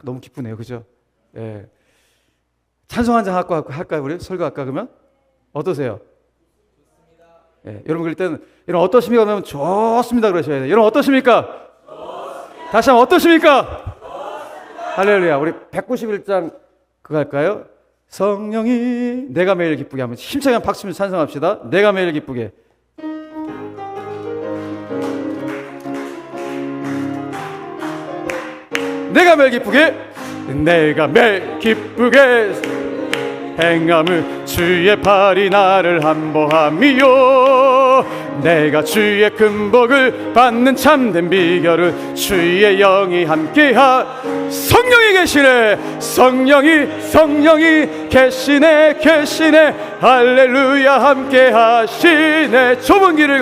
너무 기쁘네요. 그죠? 예. 찬송 한 장 할까요? 우리 설교할까 그러면? 어떠세요? 예. 여러분 그럴 때는 여러분 어떠십니까? 그러면 좋습니다 그러셔야 돼요. 여러분 어떠십니까? 좋습니다. 다시 한번 어떠십니까? 좋습니다. 할렐루야. 우리 191장 그거 할까요? 성령이 내가 매일 기쁘게 하면 힘차게 한 박수면 찬송합시다. 내가 매일 기쁘게. 내가 매일 기쁘게, 내가 매일 기쁘게 행함은 주의 팔이 나를 함보함이요. 내가 주의 큰 복을 받는 참된 비결은 주의 영이 함께하. 성령이 계시네. 성령이 계시네. 할렐루야 함께 하시네. 좁은 길을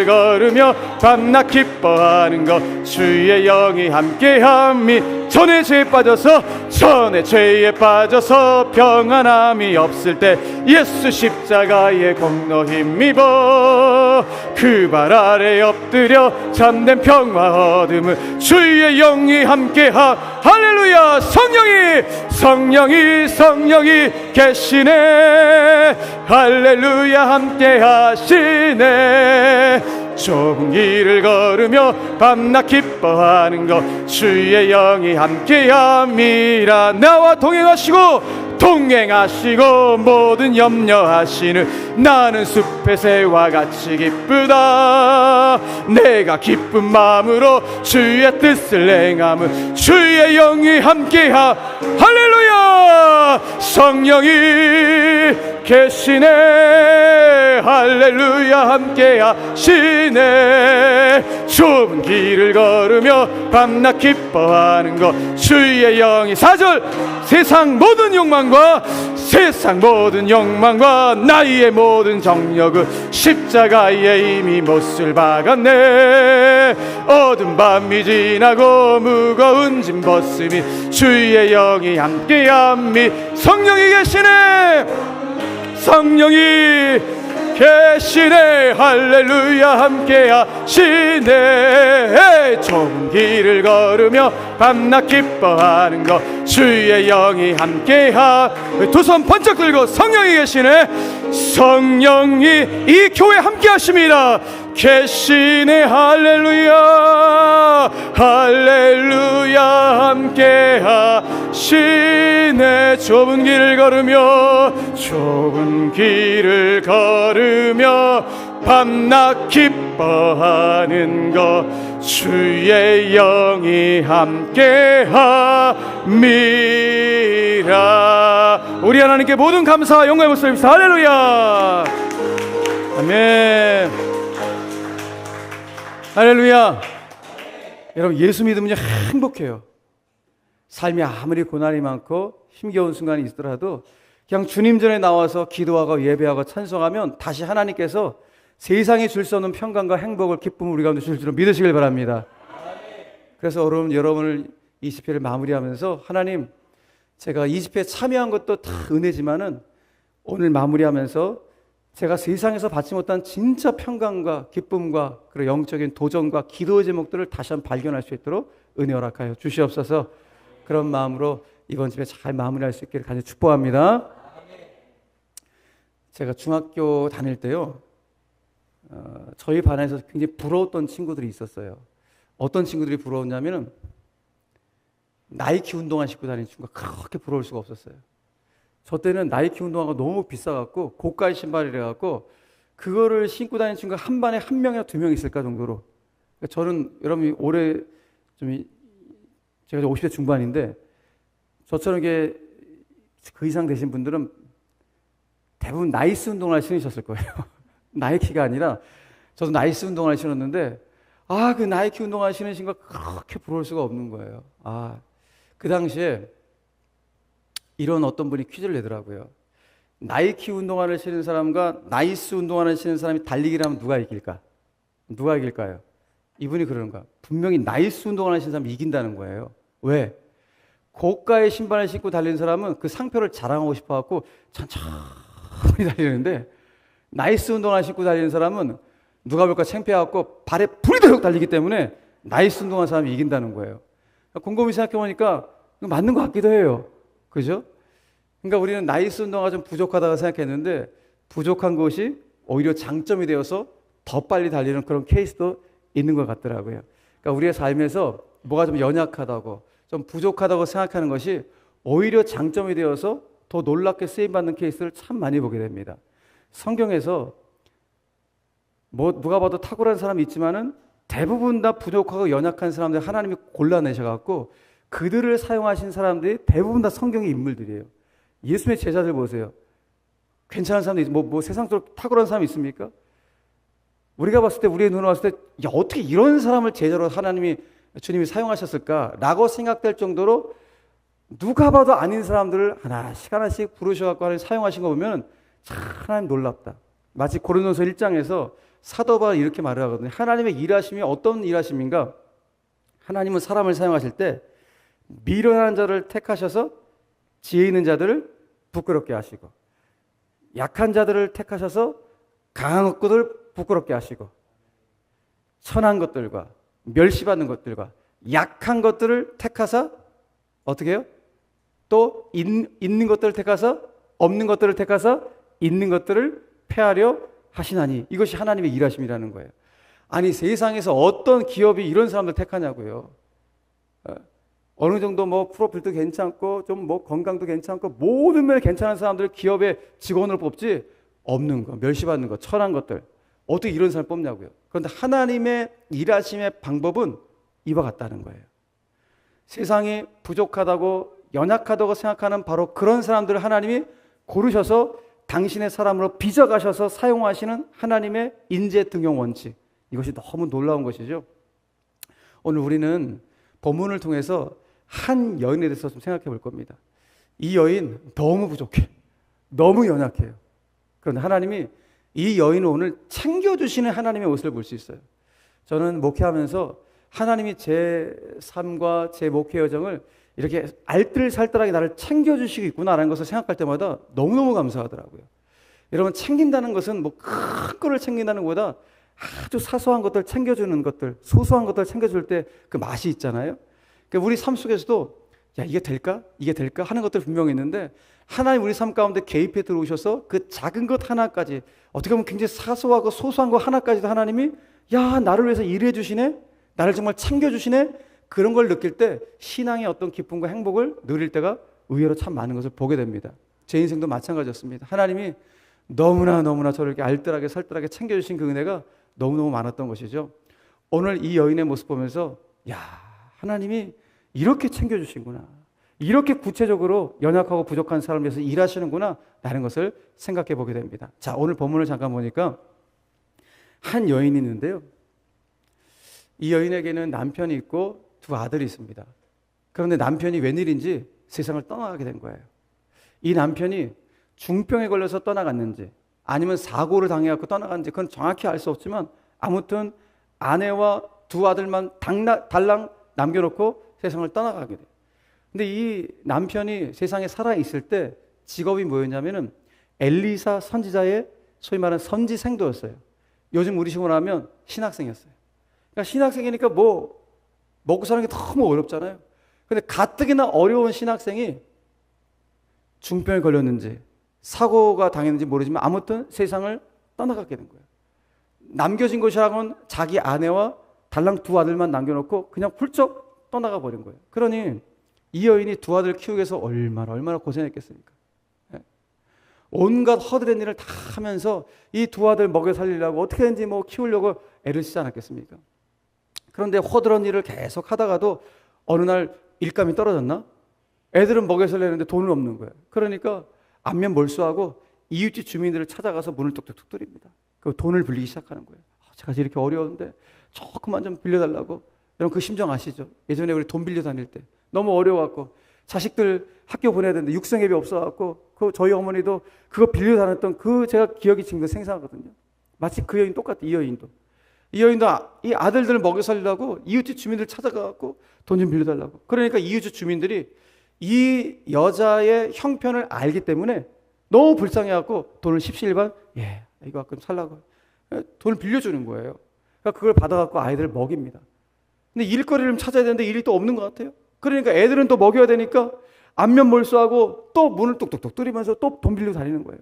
걸으며 밤낮 기뻐하는 것 주의 영이 함께함이. 전에 죄에 빠져서 평안함이 없을 때 예수 십자가의 공로 힘입어 그 발 아래 엎드려 참된 평화 얻음을 주의 영이 함께하. 할렐루야. 성령이 계시네. 할렐루야 함께 하시네. 좁은 길을 걸으며 밤낮 기뻐하는 것 주의 영이 함께함이라. 나와 동행하시고 모든 염려하시는 나는 숲의 새와 같이 기쁘다. 내가 기쁜 마음으로 주의 뜻을 행함은 주의 영이 함께하. 할렐루야. 성령이 계시네. 할렐루야 함께 하시네. 좁은 길을 걸으며 밤낮 기뻐하는 것 주의 영이. 4절 세상 모든 욕망과 나의 모든 정력은 십자가에 이미 못을 박았네. 어두운 밤이 지나고 무거운 짐 벗으니 주의 영이 함께함이. 성령이 계시네. 할렐루야 함께 하시네. 좁은 길을 걸으며 밤낮 기뻐하는 것 주의 영이 함께하. 두 손 번쩍 들고 성령이 계시네. 성령이 이 교회 함께 하십니다. 계시네. 할렐루야 함께 하시네. 좁은 길을 걸으며 밤낮 기뻐하는 것 주의 영이 함께함이라. 우리 하나님께 모든 감사와 영광의 목소리 입사. 할렐루야. 아멘. 할렐루야. 여러분 예수 믿으면 행복해요. 삶이 아무리 고난이 많고 힘겨운 순간이 있더라도 그냥 주님 전에 나와서 기도하고 예배하고 찬송하면 다시 하나님께서 세상이 줄 수 없는 평강과 행복을, 기쁨을 우리 가운데 줄 줄을 믿으시길 바랍니다. 그래서 여러분을 이 집회를 마무리하면서 하나님, 제가 이 집회에 참여한 것도 다 은혜지만은 오늘 마무리하면서 제가 세상에서 받지 못한 진짜 평강과 기쁨과 그리고 영적인 도전과 기도의 제목들을 다시 한번 발견할 수 있도록 은혜 허락하여 주시옵소서. 그런 마음으로 이번 집회 잘 마무리할 수 있기를 간절히 축복합니다. 제가 중학교 다닐 때요, 저희 반에서 굉장히 부러웠던 친구들이 있었어요. 어떤 친구들이 부러웠냐면은 나이키 운동화 신고 다니는 친구가 그렇게 부러울 수가 없었어요. 저 때는 나이키 운동화가 너무 비싸갖고 고가의 신발이라갖고 그거를 신고 다니는 친구가 한 반에 한 명이나 두 명 있을까 정도로. 저는 여러분이 올해 제가 50대 중반인데 저처럼 이게 그 이상 되신 분들은 대부분 나이스 운동화를 신으셨을 거예요. 나이키가 아니라 저도 나이스 운동화를 신었는데 그 나이키 운동화 신으신 거 그렇게 부러울 수가 없는 거예요. 그 당시에 이런 어떤 분이 퀴즈를 내더라고요. 나이키 운동화를 신은 사람과 나이스 운동화를 신은 사람이 달리기를 하면 누가 이길까요? 이분이 그러는 거야. 분명히 나이스 운동화를 신은 사람이 이긴다는 거예요. 왜? 고가의 신발을 신고 달리는 사람은 그 상표를 자랑하고 싶어갖고 천천히 달리는데 나이스 운동화 신고 달리는 사람은 누가 볼까 창피해갖고 발에 불이 되도록 달리기 때문에 나이스 운동화 사람이 이긴다는 거예요. 곰곰이 생각해보니까 맞는 것 같기도 해요. 그죠? 그러니까 우리는 나이스 운동화 좀 부족하다고 생각했는데 부족한 것이 오히려 장점이 되어서 더 빨리 달리는 그런 케이스도 있는 것 같더라고요. 그러니까 우리의 삶에서 뭐가 좀 연약하다고 좀 부족하다고 생각하는 것이 오히려 장점이 되어서 더 놀랍게 쓰임받는 케이스를 참 많이 보게 됩니다. 성경에서 누가 봐도 탁월한 사람이 있지만은 대부분 다 부족하고 연약한 사람들 하나님이 골라내셔갖고 그들을 사용하신 사람들이 대부분 다 성경의 인물들이에요. 예수님의 제자들 보세요. 괜찮은 사람들, 세상적으로 탁월한 사람이 있습니까? 우리가 봤을 때, 우리의 눈으로 봤을 때, 야, 어떻게 이런 사람을 제자로 주님이 사용하셨을까라고 생각될 정도로 누가 봐도 아닌 사람들을 하나씩 하나씩 부르셔갖고 사용하신 거 보면 참 하나님 놀랍다. 마치 고린도서 1장에서 사도 바울이 이렇게 말을 하거든요. 하나님의 일하심이 어떤 일하심인가? 하나님은 사람을 사용하실 때 미련한 자를 택하셔서 지혜 있는 자들을 부끄럽게 하시고 약한 자들을 택하셔서 강한 것들을 부끄럽게 하시고 천한 것들과 멸시받는 것들과 약한 것들을 택하사 어떻게 해요? 또 있는 것들을 택하사 없는 것들을 택하사 있는 것들을 폐하려 하시나니 이것이 하나님의 일하심이라는 거예요. 아니 세상에서 어떤 기업이 이런 사람들 택하냐고요. 어느 정도 프로필도 괜찮고 좀 건강도 괜찮고 모든 면에 괜찮은 사람들 기업의 직원으로 뽑지 없는 거, 멸시받는 거, 천한 것들 어떻게 이런 사람 뽑냐고요. 그런데 하나님의 일하심의 방법은 이와 같다는 거예요. 세상이 부족하다고 연약하다고 생각하는 바로 그런 사람들을 하나님이 고르셔서 당신의 사람으로 빚어가셔서 사용하시는 하나님의 인재 등용 원칙. 이것이 너무 놀라운 것이죠. 오늘 우리는 본문을 통해서 한 여인에 대해서 좀 생각해 볼 겁니다. 이 여인 너무 부족해. 너무 연약해요. 그런데 하나님이 이 여인을 오늘 챙겨주시는 하나님의 모습을 볼 수 있어요. 저는 목회하면서 하나님이 제 삶과 제 목회 여정을 이렇게 알뜰살뜰하게 나를 챙겨주시고 있구나라는 것을 생각할 때마다 너무너무 감사하더라고요. 여러분 챙긴다는 것은 큰 거를 챙긴다는 것보다 아주 사소한 것들 챙겨주는 것들, 소소한 것들 챙겨줄 때 그 맛이 있잖아요. 그러니까 우리 삶 속에서도 야 이게 될까? 이게 될까? 하는 것들 분명히 있는데 하나님 우리 삶 가운데 개입해 들어오셔서 그 작은 것 하나까지 어떻게 보면 굉장히 사소하고 소소한 것 하나까지도 하나님이 야 나를 위해서 일해 주시네? 나를 정말 챙겨주시네? 그런 걸 느낄 때 신앙의 어떤 기쁨과 행복을 누릴 때가 의외로 참 많은 것을 보게 됩니다. 제 인생도 마찬가지였습니다. 하나님이 너무나 저를 이렇게 알뜰하게 살뜰하게 챙겨주신 그 은혜가 너무너무 많았던 것이죠. 오늘 이 여인의 모습 보면서 야 하나님이 이렇게 챙겨주시구나. 이렇게 구체적으로 연약하고 부족한 사람을 위해서 일하시는구나 라는 것을 생각해 보게 됩니다. 자, 오늘 본문을 잠깐 보니까 한 여인이 있는데요. 이 여인에게는 남편이 있고 두 아들이 있습니다. 그런데 남편이 웬일인지 세상을 떠나가게 된 거예요. 이 남편이 중병에 걸려서 떠나갔는지 아니면 사고를 당해갖고 떠나갔는지 그건 정확히 알 수 없지만 아무튼 아내와 두 아들만 달랑 남겨놓고 세상을 떠나가게 돼요. 근데 이 남편이 세상에 살아있을 때 직업이 뭐였냐면은 엘리사 선지자의 소위 말하는 선지생도였어요. 요즘 우리식으로 하면 신학생이었어요. 그러니까 신학생이니까 먹고 사는 게 너무 어렵잖아요. 근데 가뜩이나 어려운 신학생이 중병에 걸렸는지 사고가 당했는지 모르지만 아무튼 세상을 떠나가게 된 거예요. 남겨진 것이라고는 자기 아내와 달랑 두 아들만 남겨놓고 그냥 훌쩍 떠나가 버린 거예요. 그러니 이 여인이 두 아들 키우기 위해서 얼마나 고생했겠습니까? 온갖 허드렛 일을 다 하면서 이 두 아들 먹여 살리려고 어떻게든지 키우려고 애를 쓰지 않았겠습니까? 그런데 허드렛 일을 계속 하다가도 어느 날 일감이 떨어졌나? 애들은 먹여 살리는데 돈은 없는 거예요. 그러니까 안면 몰수하고 이웃집 주민들을 찾아가서 문을 뚝뚝뚝 두드립니다. 그 돈을 빌리기 시작하는 거예요. 제가 이렇게 어려운데 조금만 좀 빌려달라고. 여러분 그 심정 아시죠? 예전에 우리 돈 빌려 다닐 때 너무 어려워갖고 자식들 학교 보내야 되는데 육성회비 없어갖고 그 저희 어머니도 그거 빌려 다녔던 그 제가 기억이 지금도 생생하거든요. 마치 그 여인 똑같아. 이 여인도 이 아들들을 먹여 살리려고 이웃집 주민들 찾아가갖고 돈 좀 빌려달라고. 그러니까 이웃집 주민들이 이 여자의 형편을 알기 때문에 너무 불쌍해갖고 돈을 십시일반 이거 가끔 살라고 돈을 빌려주는 거예요. 그러니까 그걸 받아갖고 아이들을 먹입니다. 근데 일거리를 좀 찾아야 되는데 일이 또 없는 것 같아요. 그러니까 애들은 또 먹여야 되니까 안면 몰수하고 또 문을 뚝뚝뚝 뚫으면서 또 돈 빌리고 다니는 거예요.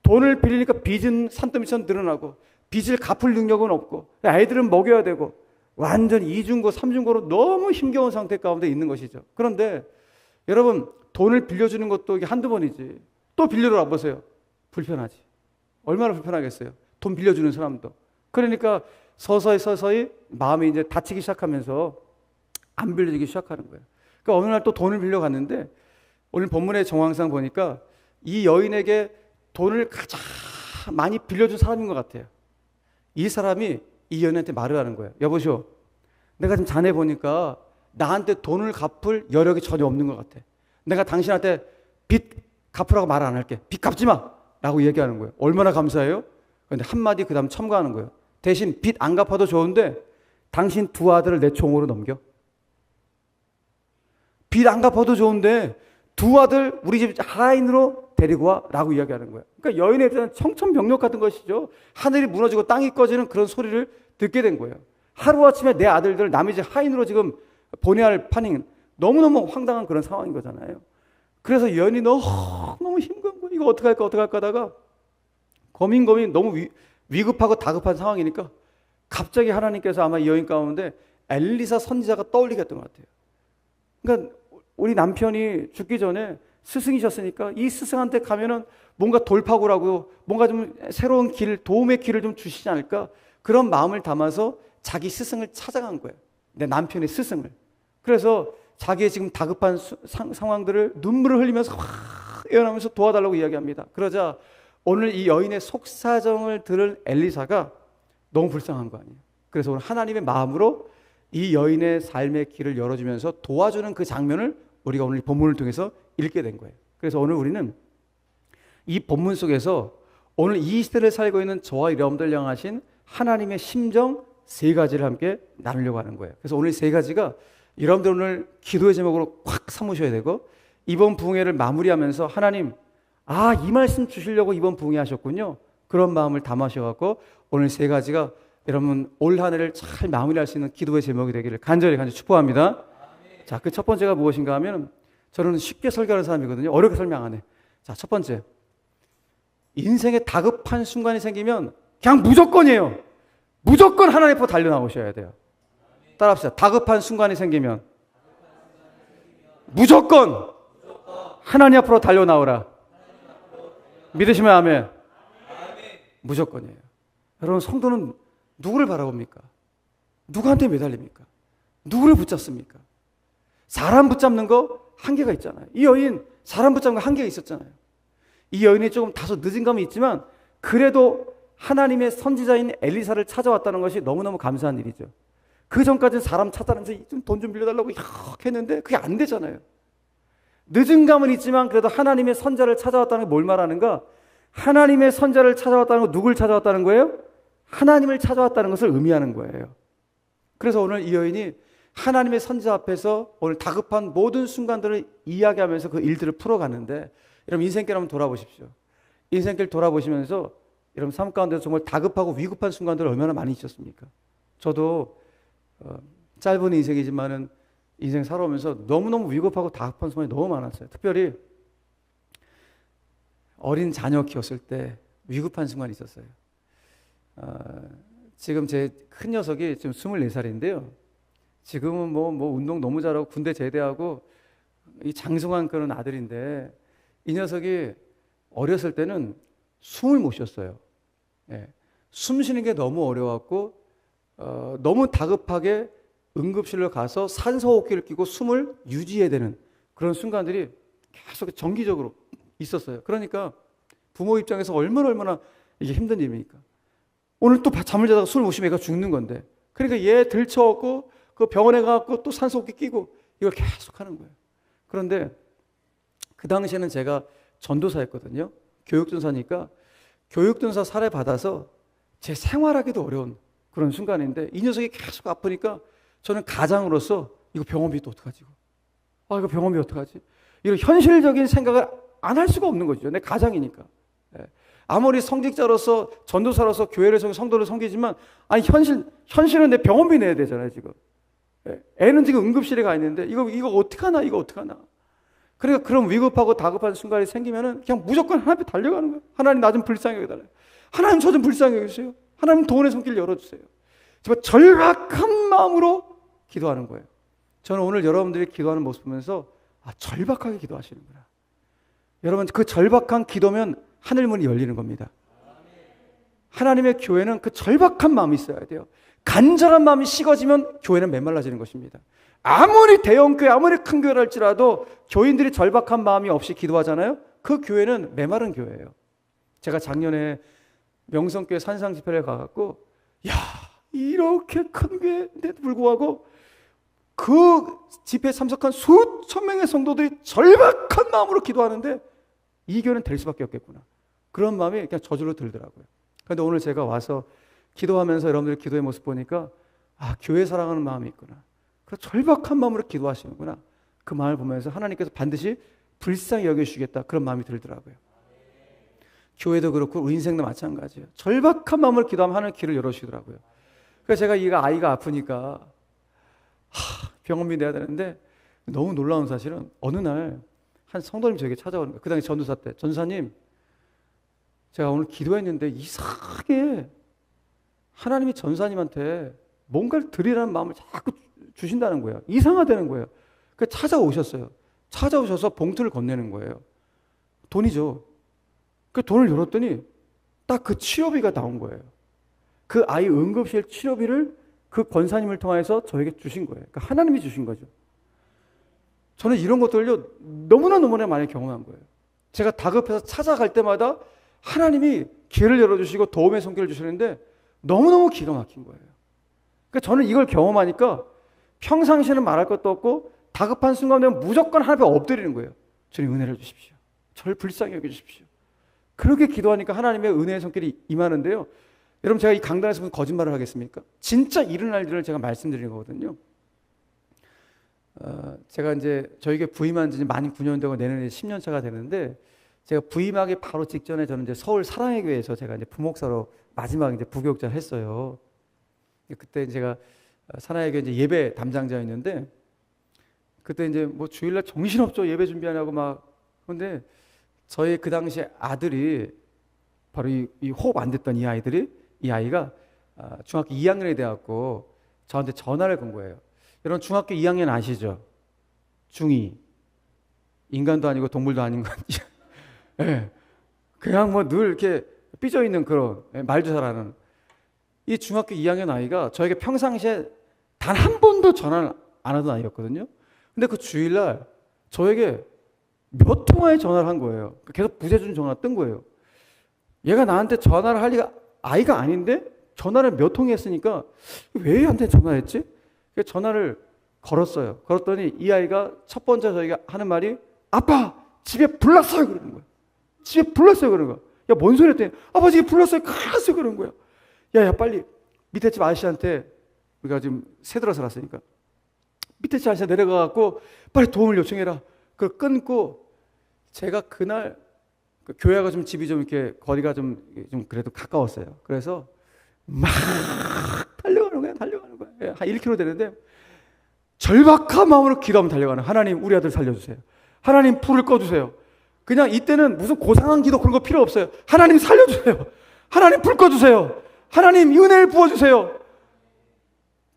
돈을 빌리니까 빚은 산더미처럼 늘어나고 빚을 갚을 능력은 없고 애들은 먹여야 되고 완전 이중고 삼중고로 너무 힘겨운 상태 가운데 있는 것이죠. 그런데 여러분, 돈을 빌려주는 것도 이게 한두 번이지 또 빌리러 와보세요. 불편하지. 얼마나 불편하겠어요. 돈 빌려주는 사람도. 그러니까 서서히 마음이 이제 다치기 시작하면서 안 빌려주기 시작하는 거예요. 그러니까 어느 날 또 돈을 빌려 갔는데 오늘 본문의 정황상 보니까 이 여인에게 돈을 가장 많이 빌려준 사람인 것 같아요. 이 사람이 이 여인한테 말을 하는 거예요. 여보시오, 내가 지금 자네 보니까 나한테 돈을 갚을 여력이 전혀 없는 것 같아. 내가 당신한테 빚 갚으라고 말 안 할게. 빚 갚지 마! 라고 얘기하는 거예요. 얼마나 감사해요? 그런데 한마디 그 다음 첨가하는 거예요. 대신 빚 안 갚아도 좋은데 당신 두 아들을 내 총으로 넘겨. 빚 안 갚아도 좋은데 두 아들 우리 집 하인으로 데리고 와 라고 이야기하는 거예요. 그러니까 여인에 대한 청천벽력 같은 것이죠. 하늘이 무너지고 땅이 꺼지는 그런 소리를 듣게 된 거예요. 하루아침에 내 아들들 남의 집 하인으로 지금 보내야 할 판이 너무너무 황당한 그런 상황인 거잖아요. 그래서 여인이 너무 힘든 거예요. 이거 어떡할까 하다가 고민 너무 위급하고 다급한 상황이니까 갑자기 하나님께서 아마 이 여인 가운데 엘리사 선지자가 떠올리게 했던 것 같아요. 그러니까 우리 남편이 죽기 전에 스승이셨으니까 이 스승한테 가면은 뭔가 돌파구라고 뭔가 좀 새로운 길, 도움의 길을 좀 주시지 않을까, 그런 마음을 담아서 자기 스승을 찾아간 거예요. 내 남편의 스승을. 그래서 자기의 지금 다급한 상황들을 눈물을 흘리면서 확 애원하면서 도와달라고 이야기합니다. 그러자 오늘 이 여인의 속사정을 들은 엘리사가 너무 불쌍한 거 아니에요. 그래서 오늘 하나님의 마음으로 이 여인의 삶의 길을 열어주면서 도와주는 그 장면을 우리가 오늘 이 본문을 통해서 읽게 된 거예요. 그래서 오늘 우리는 이 본문 속에서 오늘 이 시대를 살고 있는 저와 여러분들 향하신 하나님의 심정 세 가지를 함께 나누려고 하는 거예요. 그래서 오늘 세 가지가 여러분들 오늘 기도의 제목으로 확 삼으셔야 되고, 이번 부흥회를 마무리하면서 하나님, 이 말씀 주시려고 이번 부흥회 하셨군요. 그런 마음을 담으셔갖고 오늘 세 가지가 여러분 올 한 해를 잘 마무리할 수 있는 기도의 제목이 되기를 간절히 축복합니다. 자, 그 첫 번째가 무엇인가 하면, 저는 쉽게 설교하는 사람이거든요. 어렵게 설명 안 해. 자, 첫 번째, 인생에 다급한 순간이 생기면 그냥 무조건이에요. 무조건 하나님 앞으로 달려나오셔야 돼요. 따라합시다. 다급한 순간이 생기면 무조건 하나님 앞으로 달려나오라. 믿으시면 아멘. 무조건이에요. 여러분, 성도는 누구를 바라봅니까? 누구한테 매달립니까? 누구를 붙잡습니까? 사람 붙잡는 거 한계가 있잖아요. 이 여인 사람 붙잡는 거 한계가 있었잖아요. 이 여인이 조금 다소 늦은 감이 있지만 그래도 하나님의 선지자인 엘리사를 찾아왔다는 것이 너무너무 감사한 일이죠. 그 전까지는 사람 찾아다니면서 돈 좀 빌려달라고 했는데 그게 안 되잖아요. 늦은 감은 있지만 그래도 하나님의 선자를 찾아왔다는 게 뭘 말하는가? 하나님의 선자를 찾아왔다는 거, 누굴 찾아왔다는 거예요? 하나님을 찾아왔다는 것을 의미하는 거예요. 그래서 오늘 이 여인이 하나님의 선자 앞에서 오늘 다급한 모든 순간들을 이야기하면서 그 일들을 풀어가는데, 여러분 인생길 한번 돌아보십시오. 인생길 돌아보시면서 여러분 삶 가운데 정말 다급하고 위급한 순간들 얼마나 많이 있었습니까? 저도 짧은 인생이지만은 인생 살아오면서 너무너무 위급하고 다급한 순간이 너무 많았어요. 특별히 어린 자녀 키웠을 때 위급한 순간이 있었어요. 지금 제 큰 녀석이 지금 24살인데요. 지금은 뭐 운동 너무 잘하고 군대 제대하고 이 장성한 그런 아들인데, 이 녀석이 어렸을 때는 숨을 못 쉬었어요. 예. 숨 쉬는 게 너무 어려웠고 너무 다급하게 응급실로 가서 산소호흡기를 끼고 숨을 유지해야 되는 그런 순간들이 계속 정기적으로 있었어요. 그러니까 부모 입장에서 얼마나 이게 힘든 일입니까? 오늘 또 잠을 자다가 숨을 못 쉬면 애가 죽는 건데, 그러니까 얘 들쳐갖고 그 병원에 가갖고 또 산소호흡기 끼고 이걸 계속 하는 거예요. 그런데 그 당시에는 제가 전도사였거든요. 교육전사니까 교육전사 사례 받아서 제 생활하기도 어려운 그런 순간인데, 이 녀석이 계속 아프니까 저는 가장으로서 이거 병원비 또 어떡하지? 이거 병원비 어떡하지? 이런 현실적인 생각을 안 할 수가 없는 거죠. 내 가장이니까. 아무리 성직자로서 전도사로서 교회를 섬기고 성도를 섬기지만 현실은 내 병원비 내야 되잖아요, 지금. 애는 지금 응급실에 가 있는데 이거 어떡하나, 이거 어떡하나. 그러니까 그런 위급하고 다급한 순간이 생기면은 그냥 무조건 하나님 앞에 달려가는 거예요. 하나님 나 좀 불쌍히 여겨달라요. 하나님 저 좀 불쌍히 여겨주세요. 하나님 도원의 손길 열어주세요. 정말 절박한 마음으로 기도하는 거예요. 저는 오늘 여러분들이 기도하는 모습 보면서 절박하게 기도하시는구나. 여러분 그 절박한 기도면 하늘 문이 열리는 겁니다. 하나님의 교회는 그 절박한 마음이 있어야 돼요. 간절한 마음이 식어지면 교회는 메말라지는 것입니다. 아무리 대형교회, 아무리 큰 교회를 할지라도 교인들이 절박한 마음이 없이 기도하잖아요. 그 교회는 메마른 교회예요. 제가 작년에 명성교회 산상 집회를 가갖고 이렇게 큰 교회인데도 불구하고 그 집회에 참석한 수천 명의 성도들이 절박한 마음으로 기도하는데 이 교회는 될 수밖에 없겠구나. 그런 마음이 그냥 저절로 들더라고요. 그런데 오늘 제가 와서 기도하면서 여러분들의 기도의 모습 보니까 교회 사랑하는 마음이 있구나. 그 절박한 마음으로 기도하시는구나. 그 마음을 보면서 하나님께서 반드시 불쌍히 여겨주시겠다. 그런 마음이 들더라고요. 교회도 그렇고 우리 인생도 마찬가지예요. 절박한 마음으로 기도하면 하나님 길을 열어주시더라고요. 그래서 제가 아이가 아프니까 병원비 내야 되는데 너무 놀라운 사실은 어느 날 한 성도님 저에게 찾아오는 거예요. 그 당시 전도사 때. 전도사님, 제가 오늘 기도했는데 이상하게 하나님이 전사님한테 뭔가를 드리라는 마음을 자꾸 주신다는 거예요. 이상하다는 거예요. 그래서 찾아오셨어요. 찾아오셔서 봉투를 건네는 거예요. 돈이죠. 그 돈을 열었더니 딱 그 치료비가 나온 거예요. 그 아이 응급실 치료비를 그 권사님을 통해서 저에게 주신 거예요. 그러니까 하나님이 주신 거죠. 저는 이런 것들을요 너무나 많이 경험한 거예요. 제가 다급해서 찾아갈 때마다 하나님이 길을 열어주시고 도움의 손길을 주시는데 너무너무 기가 막힌 거예요. 그러니까 저는 이걸 경험하니까 평상시에는 말할 것도 없고 다급한 순간 되면 무조건 하나님 앞에 엎드리는 거예요. 주님 은혜를 주십시오. 저를 불쌍히 여겨주십시오. 그렇게 기도하니까 하나님의 은혜의 손길이 임하는데요. 여러분 제가 이 강단에서 무슨 거짓말을 하겠습니까? 진짜 일어날 일을 제가 말씀드리는 거거든요. 제가 이제 저에게 부임한 지 만 9년 되고 내년에 10년 차가 되는데 제가 부임하기 바로 직전에 저는 이제 서울 사랑의 교회에서 제가 이제 부목사로 마지막 이제 부교육자를 했어요. 그때 제가 사랑의 교회 이제 예배 담당자였는데 그때 이제 뭐 주일날 정신없죠. 예배 준비하냐고 막. 근데 저희 그 당시 아들이 바로 이 호흡 안 됐던 이 아이가 중학교 2학년에 돼갖고 저한테 전화를 건 거예요. 여러분 중학교 2학년 아시죠? 중2. 인간도 아니고 동물도 아닌 건. 네. 그냥 뭐 늘 이렇게 삐져있는 그런 말도 잘하는 이 중학교 2학년 아이가 저에게 평상시에 단 한 번도 전화를 안 하던 아이였거든요. 근데 그 주일날 저에게 몇 통화의 전화를 한 거예요. 계속 부재중 전화가 뜬 거예요. 얘가 나한테 전화를 할 리가 아이가 아닌데 전화를 몇 통 했으니까 왜 얘한테 전화했지? 전화를 걸었어요. 걸었더니 이 아이가 첫 번째 저희가 하는 말이 아빠 집에 불났어요 그러는 거예요. 집에 불났어요 그러는 거야. 야 뭔 소리 했더니 아빠 집에 불났어요. 큰일 났어요 그러는 거야. 야 빨리 밑에 집 아저씨한테 우리가 지금 새들어서 갔으니까 밑에 집 아저씨 내려가갖고 빨리 도움을 요청해라. 그걸 끊고 제가 그날 그 교회가 좀 집이 좀 이렇게 거리가 좀 그래도 가까웠어요. 그래서 막 달려가는 거야. 한 1km 되는데 절박한 마음으로 기도하면 달려가는 하나님 우리 아들 살려주세요. 하나님 불을 꺼주세요. 그냥 이때는 무슨 고상한 기도 그런 거 필요 없어요. 하나님 살려주세요. 하나님 불 꺼주세요. 하나님 은혜를 부어주세요.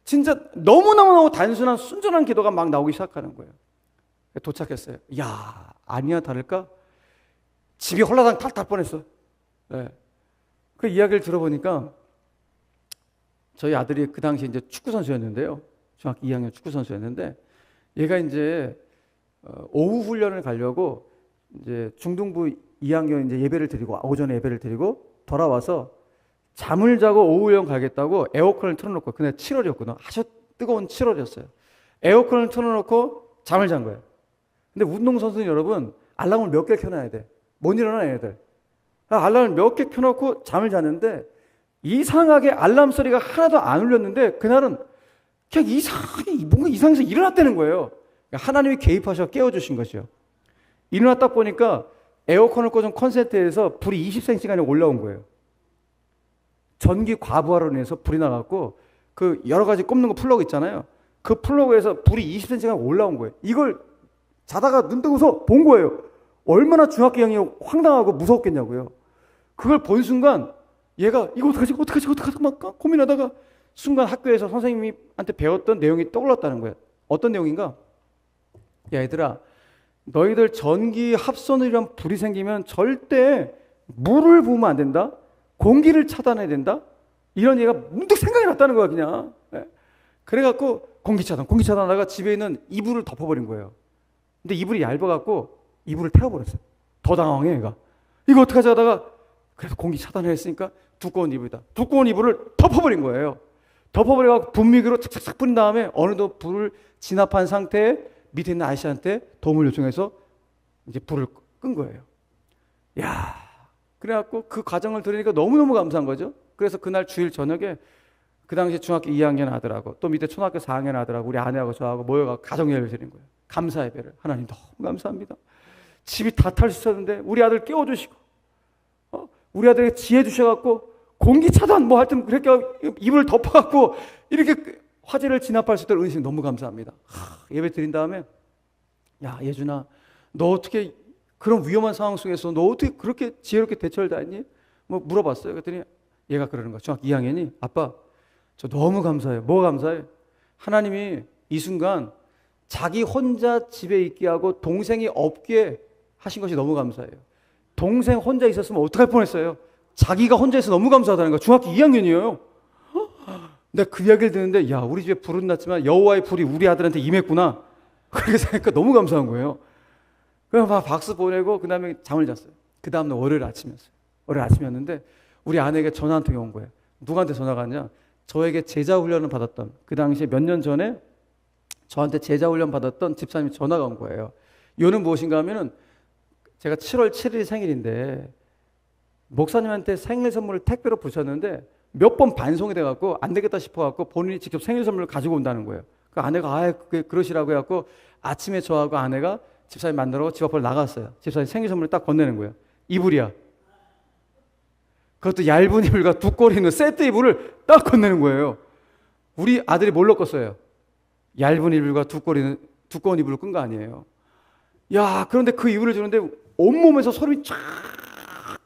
진짜 너무너무 단순한 순전한 기도가 막 나오기 시작하는 거예요. 도착했어요. 야 아니야 다를까? 집이 홀라당 탈 뻔했어. 네. 그 이야기를 들어보니까 저희 아들이 그 당시 이제 축구 선수였는데요. 중학교 2학년 축구 선수였는데 얘가 이제 오후 훈련을 가려고 이제 중등부 2학년 이제 예배를 드리고 오전에 예배를 드리고 돌아와서 잠을 자고 오후 훈련 가겠다고 에어컨을 틀어놓고 그날 7월이었거든요. 아주 뜨거운 7월이었어요. 에어컨을 틀어놓고 잠을 잔 거예요. 근데 운동선수는 여러분 알람을 몇 개 켜놔야 돼. 못 일어나 애들. 알람을 몇 개 켜놓고 잠을 자는데 이상하게 알람 소리가 하나도 안 울렸는데 그날은 그냥 이상하게 뭔가 이상해서 일어났다는 거예요. 하나님이 개입하셔 깨워주신 것이요. 일어났다 보니까 에어컨을 꽂은 콘센트에서 불이 20cm간에 올라온 거예요. 전기 과부하로 인해서 불이 나갖고 그 여러 가지 꼽는 거 플러그 있잖아요. 그 플러그에서 불이 20cm가 올라온 거예요. 이걸 자다가 눈 뜨고서 본 거예요. 얼마나 중학교 형이 황당하고 무서웠겠냐고요. 그걸 본 순간 얘가 이거 어떡하지 막 고민하다가 순간 학교에서 선생님한테 배웠던 내용이 떠올랐다는 거예요. 어떤 내용인가? 야, 얘들아, 너희들 전기 합선이란 불이 생기면 절대 물을 부으면 안 된다. 공기를 차단해야 된다. 이런 얘가 문득 생각이 났다는 거야, 그냥. 그래갖고 공기 차단하다가 집에 있는 이불을 덮어버린 거예요. 근데 이불이 얇아갖고 이불을 태워버렸어요. 더 당황해, 얘가. 이거 어떡하지 하다가 그래서 공기 차단을 했으니까 두꺼운 이불이다. 두꺼운 이불을 덮어버린 거예요. 덮어버려갖고 분무기로 착착착 뿌린 다음에 어느덧 불을 진압한 상태에 밑에 있는 아저씨한테 도움을 요청해서 이제 불을 끈 거예요. 야, 그래갖고 그 과정을 들으니까 너무너무 감사한 거죠. 그래서 그날 주일 저녁에 그 당시 중학교 2학년 아들하고 또 밑에 초등학교 4학년 아들하고 우리 아내하고 저하고 모여가 가정 예배를 드린 거예요. 감사 예배를. 하나님 너무 감사합니다. 집이 다 탈 수 있었는데 우리 아들 깨워주시고 우리 아들에게 지혜 주셔갖고 공기 차단 뭐 하여튼 그렇게 입을 덮어갖고 이렇게 화재를 진압할 수 있도록 은신 너무 감사합니다. 예배 드린 다음에 야, 예준아, 너 어떻게 그런 위험한 상황 속에서 너 어떻게 그렇게 지혜롭게 대처를 다 했니? 뭐 물어봤어요. 그랬더니 얘가 그러는 거야. 중학교 2학년이 아빠, 저 너무 감사해요. 뭐가 감사해? 하나님이 이 순간 자기 혼자 집에 있게 하고 동생이 없게 하신 것이 너무 감사해요. 동생 혼자 있었으면 어떡할 뻔했어요. 자기가 혼자 있어 너무 감사하다는 거야. 중학교 2학년이에요. 내가 그 이야기를 듣는데 야, 우리 집에 불은 났지만 여호와의 불이 우리 아들한테 임했구나. 그렇게 생각하니까 너무 감사한 거예요. 그래서 막 박수 보내고 그 다음에 잠을 잤어요. 그 다음날 월요일 아침이었어요. 월요일 아침이었는데 우리 아내에게 전화 한 통이 온 거예요. 누구한테 전화가 왔냐? 저에게 제자훈련을 받았던 그 당시에 몇 년 전에 저한테 제자훈련 받았던 집사님이 전화가 온 거예요. 이유는 무엇인가 하면은 제가 7월 7일 생일인데 목사님한테 생일 선물을 택배로 부셨는데 몇 번 반송이 돼갖고 안 되겠다 싶어갖고 본인이 직접 생일 선물을 가지고 온다는 거예요. 그 아내가 그러시라고 해갖고 아침에 저하고 아내가 집사님 만나러 집 앞으로 나갔어요. 집사님 생일 선물을 딱 건네는 거예요. 이불이야. 그것도 얇은 이불과 두꺼운 있는 세트 이불을 딱 건네는 거예요. 우리 아들이 뭘로 껐어요? 얇은 이불과 두꺼운 이불을 끈 거 아니에요. 야, 그런데 그 이불을 주는데 온몸에서 소름이 쫙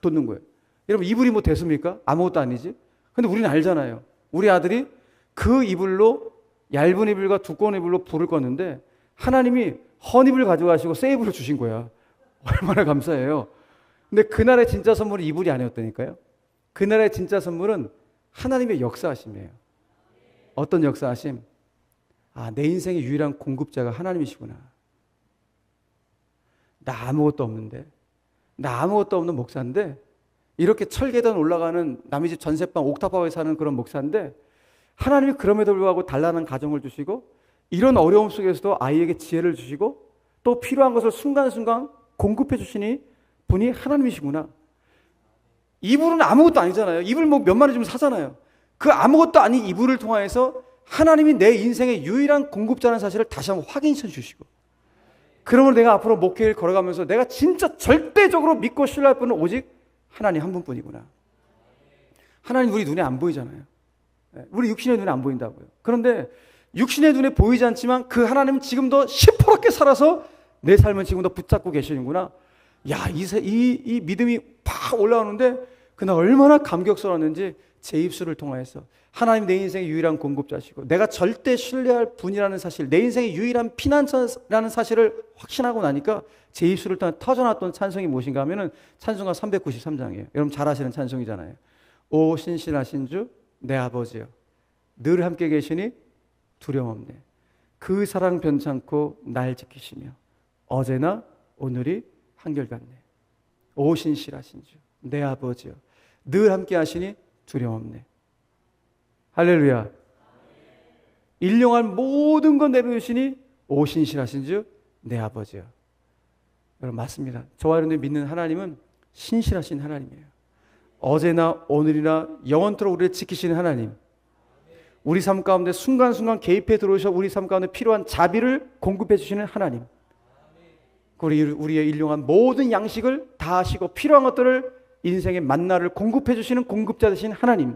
돋는 거예요. 여러분, 이불이 뭐 됐습니까? 아무것도 아니지. 근데 우리는 알잖아요. 우리 아들이 그 이불로 얇은 이불과 두꺼운 이불로 불을 껐는데 하나님이 헌 이불을 가져가시고 새 이불을 주신 거야. 얼마나 감사해요. 근데 그날의 진짜 선물은 이불이 아니었다니까요. 그날의 진짜 선물은 하나님의 역사하심이에요. 어떤 역사하심? 아, 내 인생의 유일한 공급자가 하나님이시구나. 나 아무것도 없는데, 나 아무것도 없는 목사인데 이렇게 철계단 올라가는 남의 집 전셋방 옥탑방에 사는 그런 목사인데 하나님이 그럼에도 불구하고 단란한 가정을 주시고 이런 어려움 속에서도 아이에게 지혜를 주시고 또 필요한 것을 순간순간 공급해 주시니 분이 하나님이시구나. 이불은 아무것도 아니잖아요. 이불 뭐 몇만 원 주면 사잖아요. 그 아무것도 아닌 이불을 통하여서 하나님이 내 인생의 유일한 공급자라는 사실을 다시 한번 확인시켜 주시고 그러면 내가 앞으로 목회를 걸어가면서 내가 진짜 절대적으로 믿고 신뢰할 분은 오직 하나님 한 분뿐이구나. 하나님 우리 눈에 안 보이잖아요. 우리 육신의 눈에 안 보인다고요. 그런데 육신의 눈에 보이지 않지만 그 하나님은 지금도 시퍼렇게 살아서 내 삶을 지금도 붙잡고 계시는구나. 야, 이 믿음이 팍 올라오는데 그날 얼마나 감격스러웠는지 제 입술을 통하여서 하나님 내 인생의 유일한 공급자시고 내가 절대 신뢰할 분이라는 사실, 내 인생의 유일한 피난처라는 사실을 확신하고 나니까 제 입술을 통해 터져나왔던 찬송이 무엇인가 하면은 찬송가 393장이에요. 여러분 잘 아시는 찬송이잖아요. 오 신실하신 주 내 아버지여 늘 함께 계시니 두려움 없네. 그 사랑 변찮고 날 지키시며 어제나 오늘이 한결같네. 오 신실하신 주 내 아버지여 늘 함께 하시니 두려움 없네. 할렐루야. 일용할 모든 것 내려놓으시니 오 신실하신 주 내 아버지여. 여러분 맞습니다. 저와 여러분이 믿는 하나님은 신실하신 하나님이에요. 어제나 오늘이나 영원토록 우리를 지키시는 하나님, 우리 삶 가운데 순간순간 개입해 들어오셔 우리 삶 가운데 필요한 자비를 공급해 주시는 하나님, 우리의 일용한 모든 양식을 다 하시고 필요한 것들을 인생의 만나를 공급해 주시는 공급자 되신 하나님,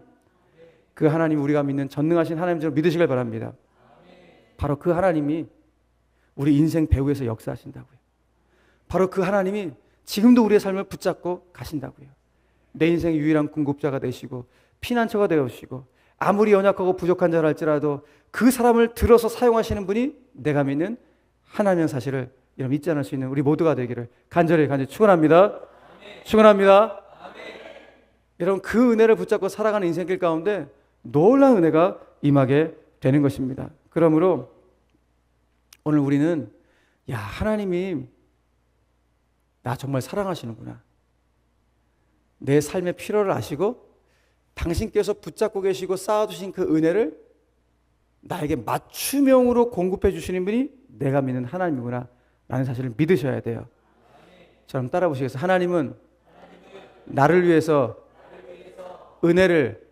그 하나님 우리가 믿는 전능하신 하나님처럼 믿으시길 바랍니다. 바로 그 하나님이 우리 인생 배후에서 역사하신다고요. 바로 그 하나님이 지금도 우리의 삶을 붙잡고 가신다고요. 내 인생의 유일한 공급자가 되시고 피난처가 되어주시고 아무리 연약하고 부족한 자라 할지라도 그 사람을 들어서 사용하시는 분이 내가 믿는 하나님의 사실을 여러분 잊지 않을 수 있는 우리 모두가 되기를 간절히 축원합니다. 축원합니다. 여러분 그 은혜를 붙잡고 살아가는 인생길 가운데 놀라운 은혜가 임하게 되는 것입니다. 그러므로 오늘 우리는 하나님이 나 정말 사랑하시는구나. 내 삶의 필요를 아시고 당신께서 붙잡고 계시고 쌓아두신 그 은혜를 나에게 맞춤형으로 공급해 주시는 분이 내가 믿는 하나님이구나 라는 사실을 믿으셔야 돼요. 저럼 따라 보시겠어요? 하나님은 나를 위해서 은혜를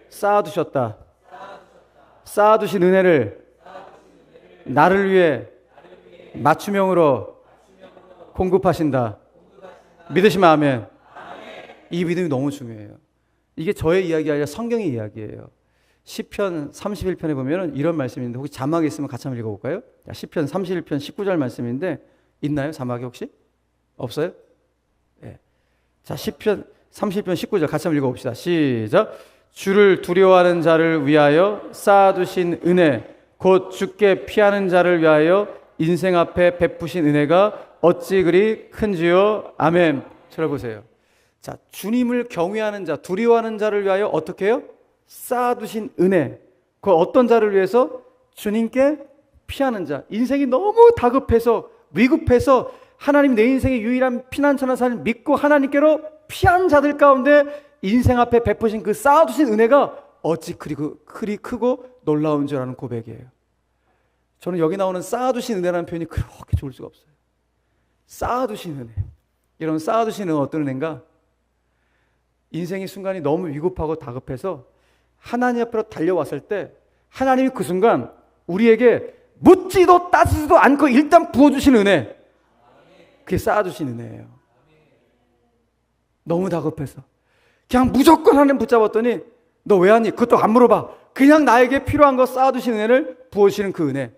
쌓아두셨다. 쌓아두신 은혜를 나를 위해 맞춤형으로 공급하신다. 믿으시면 아멘. 이 믿음이 너무 중요해요. 이게 저의 이야기가 아니라 성경의 이야기예요. 시편 31편에 보면 이런 말씀이 있는데 혹시 자막이 있으면 같이 한번 읽어볼까요? 시편 31편 19절 말씀인데 있나요? 자막이 혹시? 없어요? 네. 자, 시편 30편 19절 같이 한번 읽어봅시다. 시작. 주를 두려워하는 자를 위하여 쌓아두신 은혜 곧 주께 피하는 자를 위하여 인생 앞에 베푸신 은혜가 어찌 그리 큰지요. 아멘. 들어보세요. 자, 주님을 경외하는 자, 두려워하는 자를 위하여 어떻게 해요? 쌓아두신 은혜. 그 어떤 자를 위해서? 주님께 피하는 자. 인생이 너무 다급해서 위급해서 하나님 내 인생의 유일한 피난처나 산을 믿고 하나님께로 피한 자들 가운데 인생 앞에 베푸신 그 쌓아두신 은혜가 어찌 그리 크고 놀라운 줄 아는 고백이에요. 저는 여기 나오는 쌓아두신 은혜라는 표현이 그렇게 좋을 수가 없어요. 쌓아두신 은혜. 여러분 쌓아두신 은혜는 어떤 은혜인가? 인생의 순간이 너무 위급하고 다급해서 하나님 앞으로 달려왔을 때 하나님이 그 순간 우리에게 묻지도 따지지도 않고 일단 부어주신 은혜. 그게 쌓아두신 은혜예요. 너무 다급해서 그냥 무조건 하나님 붙잡았더니 너 왜 하니? 그것도 안 물어봐. 그냥 나에게 필요한 거 쌓아두신 은혜를 부어주시는 그 은혜.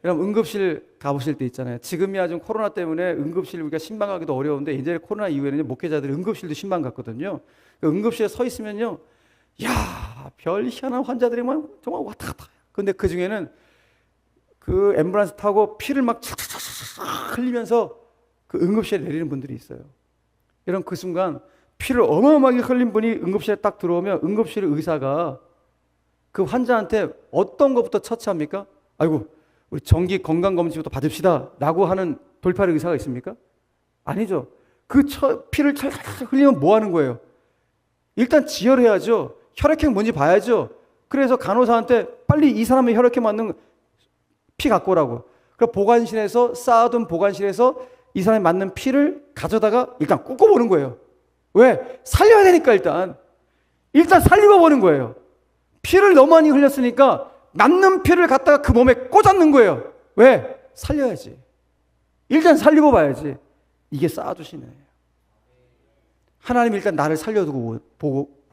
여러분 응급실 가보실 때 있잖아요. 지금이야 좀 코로나 때문에 응급실 우리가 신방 가기도 어려운데 이제 코로나 이후에는 목회자들이 응급실도 신방 갔거든요. 응급실에 서 있으면요, 별 희한한 환자들이만 정말 왔다 갔다. 근데 그 중에는 그 앰뷸런스 타고 피를 막 착착착착 흘리면서 그 응급실에 내리는 분들이 있어요. 여러분 그 순간 피를 어마어마하게 흘린 분이 응급실에 딱 들어오면 응급실 의사가 그 환자한테 어떤 것부터 처치합니까? 아이고 우리 정기 건강검진부터 받읍시다 라고 하는 돌팔이 의사가 있습니까? 아니죠. 그 피를 찰찰 흘리면 뭐 하는 거예요? 일단 지혈해야죠. 혈액형 뭔지 봐야죠. 그래서 간호사한테 빨리 이 사람의 혈액형 맞는 피 갖고 오라고. 그럼 보관실에서 쌓아둔 보관실에서 이 사람이 맞는 피를 가져다가 일단 꽂아보는 거예요. 왜? 살려야 되니까 일단 살리고 보는 거예요. 피를 너무 많이 흘렸으니까 맞는 피를 갖다가 그 몸에 꽂았는 거예요. 왜? 살려야지. 일단 살리고 봐야지. 이게 쌓아두시는 은혜예요. 하나님이 일단 나를 살려두고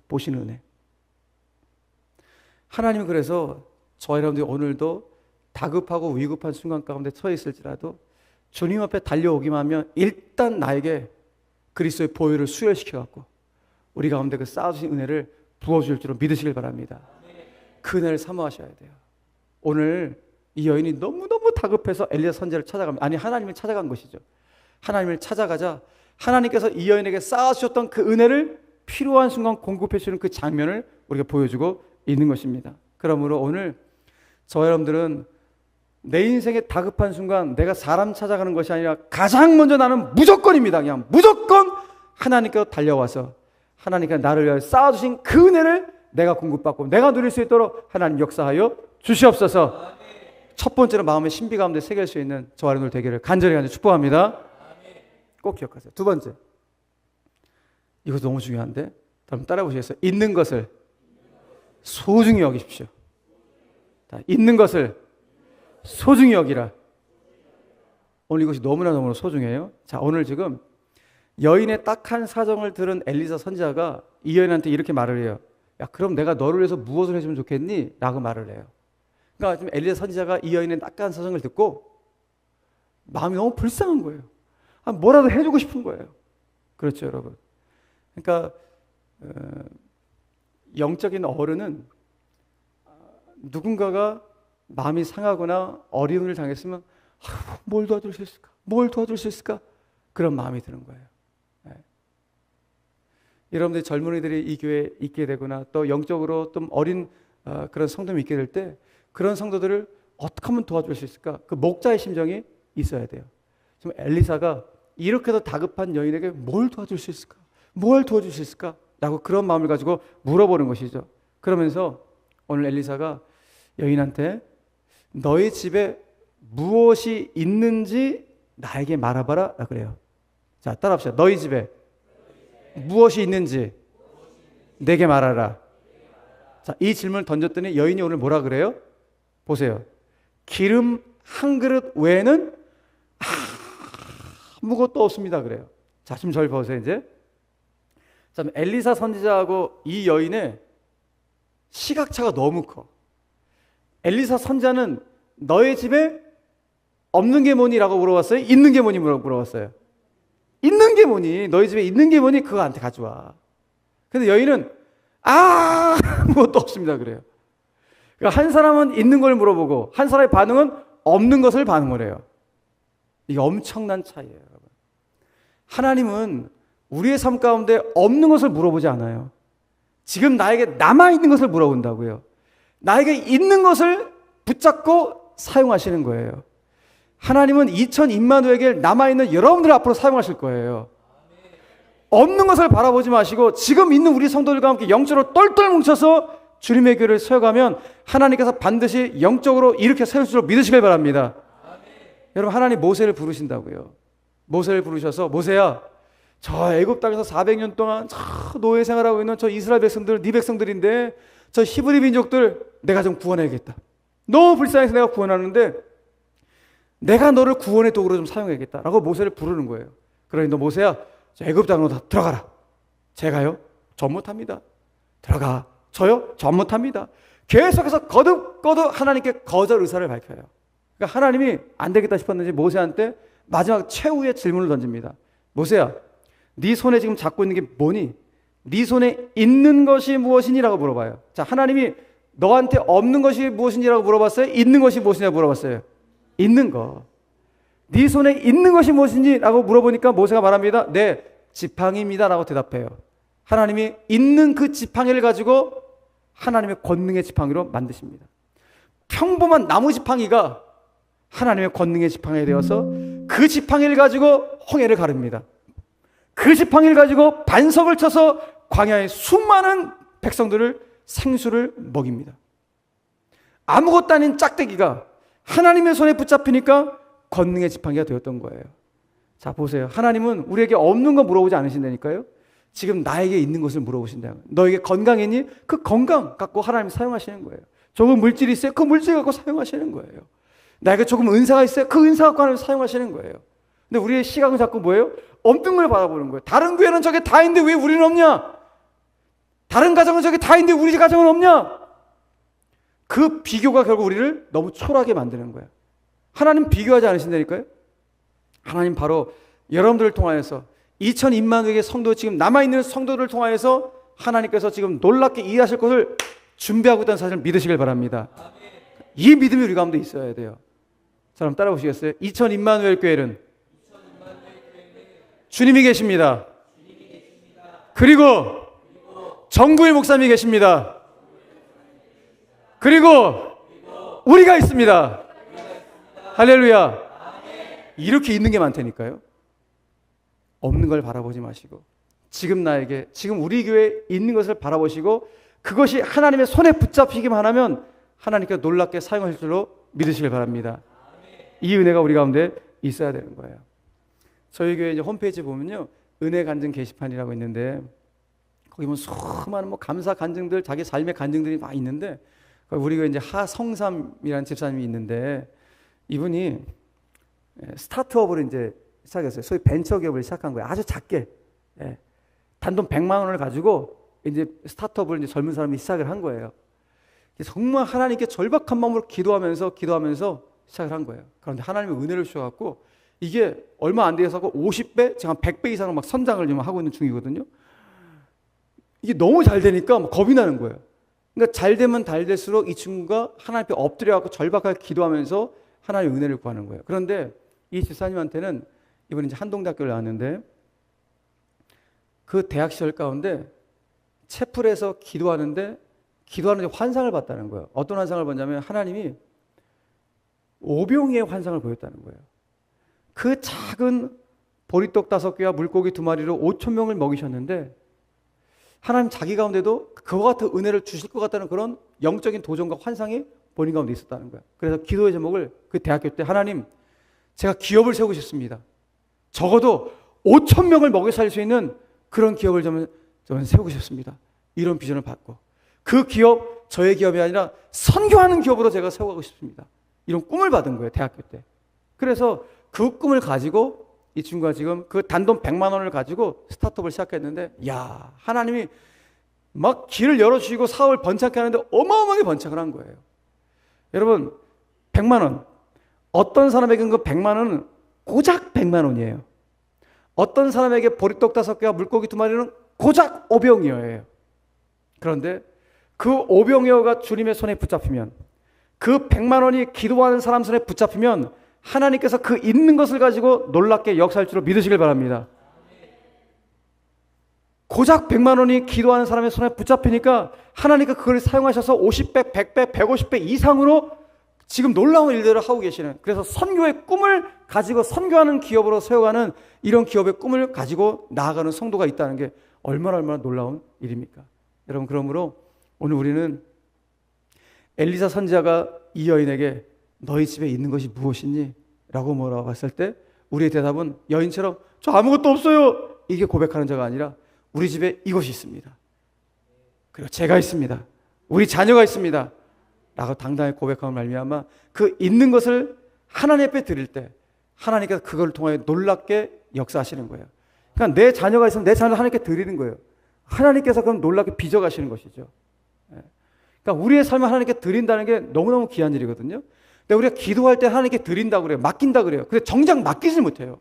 보시는 은혜. 하나님은 그래서 저희 여러분들이 오늘도 다급하고 위급한 순간 가운데 서 있을지라도 주님 앞에 달려오기만 하면 일단 나에게 그리스도의 보혈을 수혈시켜갖고 우리 가운데 그 쌓아주신 은혜를 부어줄 줄로 믿으시길 바랍니다. 그 은혜를 사모하셔야 돼요. 오늘 이 여인이 너무너무 다급해서 엘리야 선지자를 찾아갑니다. 아니 하나님을 찾아간 것이죠. 하나님을 찾아가자 하나님께서 이 여인에게 쌓아주셨던 그 은혜를 필요한 순간 공급해 주는 그 장면을 우리가 보여주고 있는 것입니다. 그러므로 오늘 저 여러분들은 내 인생의 다급한 순간 내가 사람 찾아가는 것이 아니라 가장 먼저 나는 무조건입니다. 그냥 무조건 하나님께로 달려와서 하나님께서 나를 위하여 쌓아주신 그 은혜를 내가 공급받고 내가 누릴 수 있도록 하나님 역사하여 주시옵소서. 첫 번째로 마음의 신비 가운데 새길 수 있는 저와 여러분들 되기를 간절히 축복합니다. 꼭 기억하세요. 두 번째, 이것도 너무 중요한데 다음 따라 보시겠어요? 있는 것을 소중히 여기십시오. 있는 것을 소중히 여기라. 오늘 이것이 너무나 소중해요. 자, 오늘 지금 여인의 딱한 사정을 들은 엘리사 선지자가 이 여인한테 이렇게 말을 해요. 야, 그럼 내가 너를 위해서 무엇을 해주면 좋겠니? 라고 말을 해요. 그러니까 지금 엘리야 선지자가 이 여인의 딱딱한 사정을 듣고 마음이 너무 불쌍한 거예요. 뭐라도 해주고 싶은 거예요. 그렇죠, 여러분. 그러니까 영적인 어른은 누군가가 마음이 상하거나 어려운 일을 당했으면 뭘 도와줄 수 있을까? 뭘 도와줄 수 있을까? 그런 마음이 드는 거예요. 네. 여러분들 젊은이들이 이 교회에 있게 되거나 또 영적으로 좀 어린 그런 성도님이 있게 될 때 그런 성도들을 어떻게 하면 도와줄 수 있을까? 그 목자의 심정이 있어야 돼요. 지금 엘리사가 이렇게도 다급한 여인에게 뭘 도와줄 수 있을까? 뭘 도와줄 수 있을까? 라고 그런 마음을 가지고 물어보는 것이죠. 그러면서 오늘 엘리사가 여인한테 너희 집에 무엇이 있는지 나에게 말해봐라 그래요. 자, 따라합시다. 너희 집에 무엇이 있는지 내게 말하라. 자, 이 질문을 던졌더니 여인이 오늘 뭐라 그래요? 보세요. 기름 한 그릇 외에는 아무것도 없습니다 그래요. 자, 지금 저를 보세요. 이제 자, 엘리사 선지자하고 이 여인의 시각차가 너무 커. 엘리사 선지자는 너의 집에 없는 게 뭐니라고 물어봤어요? 있는 게 뭐니 물어봤어요? 있는 게 뭐니? 너희 집에 있는 게 뭐니? 그거 나한테 가져와. 근데 여인은 아무것도 없습니다 그래요. 그러니까 한 사람은 있는 걸 물어보고 한 사람의 반응은 없는 것을 반응을 해요. 이게 엄청난 차이예요, 여러분. 하나님은 우리의 삶 가운데 없는 것을 물어보지 않아요. 지금 나에게 남아있는 것을 물어본다고요. 나에게 있는 것을 붙잡고 사용하시는 거예요. 하나님은 2000 임마누엘에게 남아있는 여러분들 앞으로 사용하실 거예요. 없는 것을 바라보지 마시고 지금 있는 우리 성도들과 함께 영적으로 똘똘 뭉쳐서 주님의 교회를 세워가면 하나님께서 반드시 영적으로 이렇게 세울 줄 믿으시길 바랍니다. 여러분, 하나님 모세를 부르신다고요. 모세를 부르셔서 모세야, 저 애굽 땅에서 400년 동안 저 노예 생활하고 있는 저 이스라엘 백성들, 네 백성들인데 저 히브리 민족들 내가 좀 구원해야겠다. 너무 불쌍해서 내가 구원하는데 내가 너를 구원의 도구로 좀 사용해야겠다라고 모세를 부르는 거예요. 그러니 너 모세야, 저 애굽 땅으로 다 들어가라. 제가요? 전 못합니다. 들어가. 저요? 전 못합니다. 계속해서 거듭거듭 하나님께 거절 의사를 밝혀요. 그러니까 하나님이 안 되겠다 싶었는지 모세한테 마지막 최후의 질문을 던집니다. 모세야, 네 손에 지금 잡고 있는 게 뭐니? 네 손에 있는 것이 무엇이니라고 물어봐요. 자, 하나님이 너한테 없는 것이 무엇이니라고 물어봤어요? 있는 것이 무엇이냐고 물어봤어요? 있는 거. 네 손에 있는 것이 무엇인지라고 물어보니까 모세가 말합니다. 네, 지팡이입니다라고 대답해요. 하나님이 있는 그 지팡이를 가지고 하나님의 권능의 지팡이로 만드십니다. 평범한 나무 지팡이가 하나님의 권능의 지팡이가 되어서 그 지팡이를 가지고 홍해를 가릅니다. 그 지팡이를 가지고 반석을 쳐서 광야의 수많은 백성들을 생수를 먹입니다. 아무것도 아닌 짝대기가 하나님의 손에 붙잡히니까 권능의 지팡이가 되었던 거예요. 자, 보세요. 하나님은 우리에게 없는 거 물어보지 않으신다니까요. 지금 나에게 있는 것을 물어보신다. 너에게 건강이니? 그 건강 갖고 하나님이 사용하시는 거예요. 조금 물질이 있어요? 그 물질 갖고 사용하시는 거예요. 나에게 조금 은사가 있어요? 그 은사 갖고 하나님 사용하시는 거예요. 근데 우리의 시각은 자꾸 뭐예요? 없는 걸 바라보는 거예요. 다른 교회는 저게 다 있는데 왜 우리는 없냐? 다른 가정은 저게 다 있는데 우리 가정은 없냐? 그 비교가 결국 우리를 너무 초라하게 만드는 거예요. 하나님 비교하지 않으신다니까요. 하나님 바로 여러분들을 통하여서 2000 임마누엘의 성도, 지금 남아있는 성도들을 통하여서 하나님께서 지금 놀랍게 일하실 것을 준비하고 있다는 사실을 믿으시길 바랍니다. 이 믿음이 우리 가운데 있어야 돼요. 자, 그럼 따라 보시겠어요? 2000 임마누엘 교회는 주님이 계십니다. 그리고 정구일 목사님이 계십니다. 그리고 우리가 있습니다. 할렐루야. 이렇게 있는 게 많다니까요. 없는 걸 바라보지 마시고 지금 나에게, 지금 우리 교회에 있는 것을 바라보시고 그것이 하나님의 손에 붙잡히기만 하면 하나님께서 놀랍게 사용하실 줄로 믿으시길 바랍니다. 이 은혜가 우리 가운데 있어야 되는 거예요. 저희 교회 이제 홈페이지 보면요, 은혜 간증 게시판이라고 있는데 거기 보면 수많은 감사 간증들, 자기 삶의 간증들이 많이 있는데 우리 교회 이제 하성삼이라는 집사님이 있는데 이분이 스타트업을 이제 시작했어요. 소위 벤처 기업을 시작한 거예요. 아주 작게. 예. 단돈 100만 원을 가지고 이제 스타트업을 이제 젊은 사람이 시작을 한 거예요. 정말 하나님께 절박한 마음으로 기도하면서 시작을 한 거예요. 그런데 하나님의 은혜를 주셔갖고 이게 얼마 안 돼서 50배, 제가 100배 이상으로 막 선장을 지금 하고 있는 중이거든요. 이게 너무 잘 되니까 막 겁이 나는 거예요. 그러니까 잘 되면 잘 될수록 이 친구가 하나님 앞에 엎드려갖고 절박하게 기도하면서 하나님의 은혜를 구하는 거예요. 그런데 이 집사님한테는 이번에 이제 한동대학교를 나왔는데 그 대학 시절 가운데 채플에서 기도하는데 환상을 봤다는 거예요. 어떤 환상을 봤냐면 하나님이 오병이의 환상을 보였다는 거예요. 그 작은 보리떡 5개와 물고기 2마리로 5,000명을 먹이셨는데 하나님 자기 가운데도 그와 같은 은혜를 주실 것 같다는 그런 영적인 도전과 환상이 본인 가운데 있었다는 거예요. 그래서 기도의 제목을 그 대학교 때 하나님 제가 기업을 세우고 싶습니다. 적어도 5,000명을 먹여 살릴 수 있는 그런 기업을 저는 세우고 싶습니다. 이런 비전을 받고 그 기업 저의 기업이 아니라 선교하는 기업으로 제가 세워가고 싶습니다. 이런 꿈을 받은 거예요. 대학교 때. 그래서 그 꿈을 가지고 이 친구가 지금 그 단돈 100만 원을 가지고 스타트업을 시작했는데 야 하나님이 막 길을 열어주시고 사업을 번창케 하는데 어마어마하게 번창을 한 거예요. 여러분 100만 원 어떤 사람에게는 그 100만 원은 고작 100만 원이에요. 어떤 사람에게 보리떡 5개와 물고기 2마리는 고작 오병이어예요. 그런데 그 오병이어가 주님의 손에 붙잡히면 그 100만 원이 기도하는 사람 손에 붙잡히면 하나님께서 그 있는 것을 가지고 놀랍게 역사할 줄로 믿으시길 바랍니다. 고작 100만 원이 기도하는 사람의 손에 붙잡히니까 하나님께서 그걸 사용하셔서 50배, 100배, 150배 이상으로 지금 놀라운 일들을 하고 계시는, 그래서 선교의 꿈을 가지고 선교하는 기업으로 세워가는 이런 기업의 꿈을 가지고 나아가는 성도가 있다는 게 얼마나 놀라운 일입니까? 여러분, 그러므로 오늘 우리는 엘리사 선지자가 이 여인에게 너희 집에 있는 것이 무엇이니? 라고 물어봤을 때 우리의 대답은 여인처럼 저 아무것도 없어요 이게 고백하는 자가 아니라 우리 집에 이것이 있습니다. 그리고 제가 있습니다. 우리 자녀가 있습니다. 라고 당당히 고백함을 말미암아 그 있는 것을 하나님 앞에 드릴 때 하나님께서 그걸 통하여 놀랍게 역사하시는 거예요. 그러니까 내 자녀가 있으면 내 자녀를 하나님께 드리는 거예요. 하나님께서 그럼 놀랍게 빚어가시는 것이죠. 그러니까 우리의 삶을 하나님께 드린다는 게 너무너무 귀한 일이거든요. 근데 우리가 기도할 때 하나님께 드린다고 그래요. 맡긴다 그래요. 근데 정작 맡기질 못해요.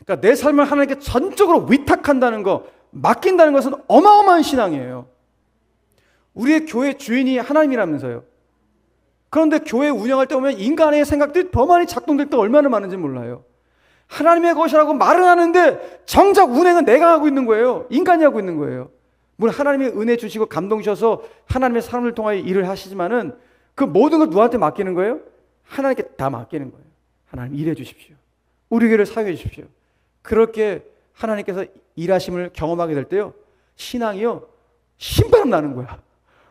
그러니까 내 삶을 하나님께 전적으로 위탁한다는 거, 맡긴다는 것은 어마어마한 신앙이에요. 우리의 교회 주인이 하나님이라면서요. 그런데 교회 운영할 때 보면 인간의 생각들이 더 많이 작동될 때 얼마나 많은지 몰라요. 하나님의 것이라고 말은 하는데 정작 운행은 내가 하고 있는 거예요. 인간이 하고 있는 거예요. 물론 하나님이 은혜 주시고 감동 주셔서 하나님의 사람을 통하여 일을 하시지만은 그 모든 걸 누구한테 맡기는 거예요? 하나님께 다 맡기는 거예요. 하나님 일해 주십시오. 우리 교회를 사용해 주십시오. 그렇게 하나님께서 일하심을 경험하게 될 때요, 신앙이요 신바람 나는 거야.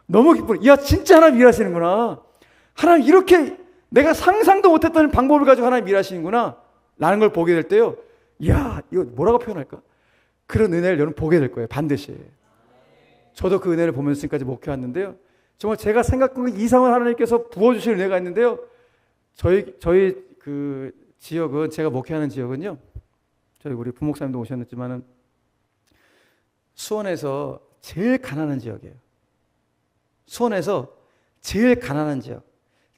너무 기쁘네. 야, 진짜 하나님 일하시는구나. 하나님 이렇게 내가 상상도 못했던 방법을 가지고 하나님 일하시는구나 라는 걸 보게 될 때요, 야, 이거 뭐라고 표현할까? 그런 은혜를 여러분 보게 될 거예요. 반드시. 저도 그 은혜를 보면서 지금까지 목회했는데요, 정말 제가 생각한 그 이상을 하나님께서 부어주실 은혜가 있는데요, 저희 그 지역은, 제가 목회하는 지역은요, 저희 우리 부목사님도 오셨지만은 수원에서 제일 가난한 지역이에요. 수원에서 제일 가난한 지역,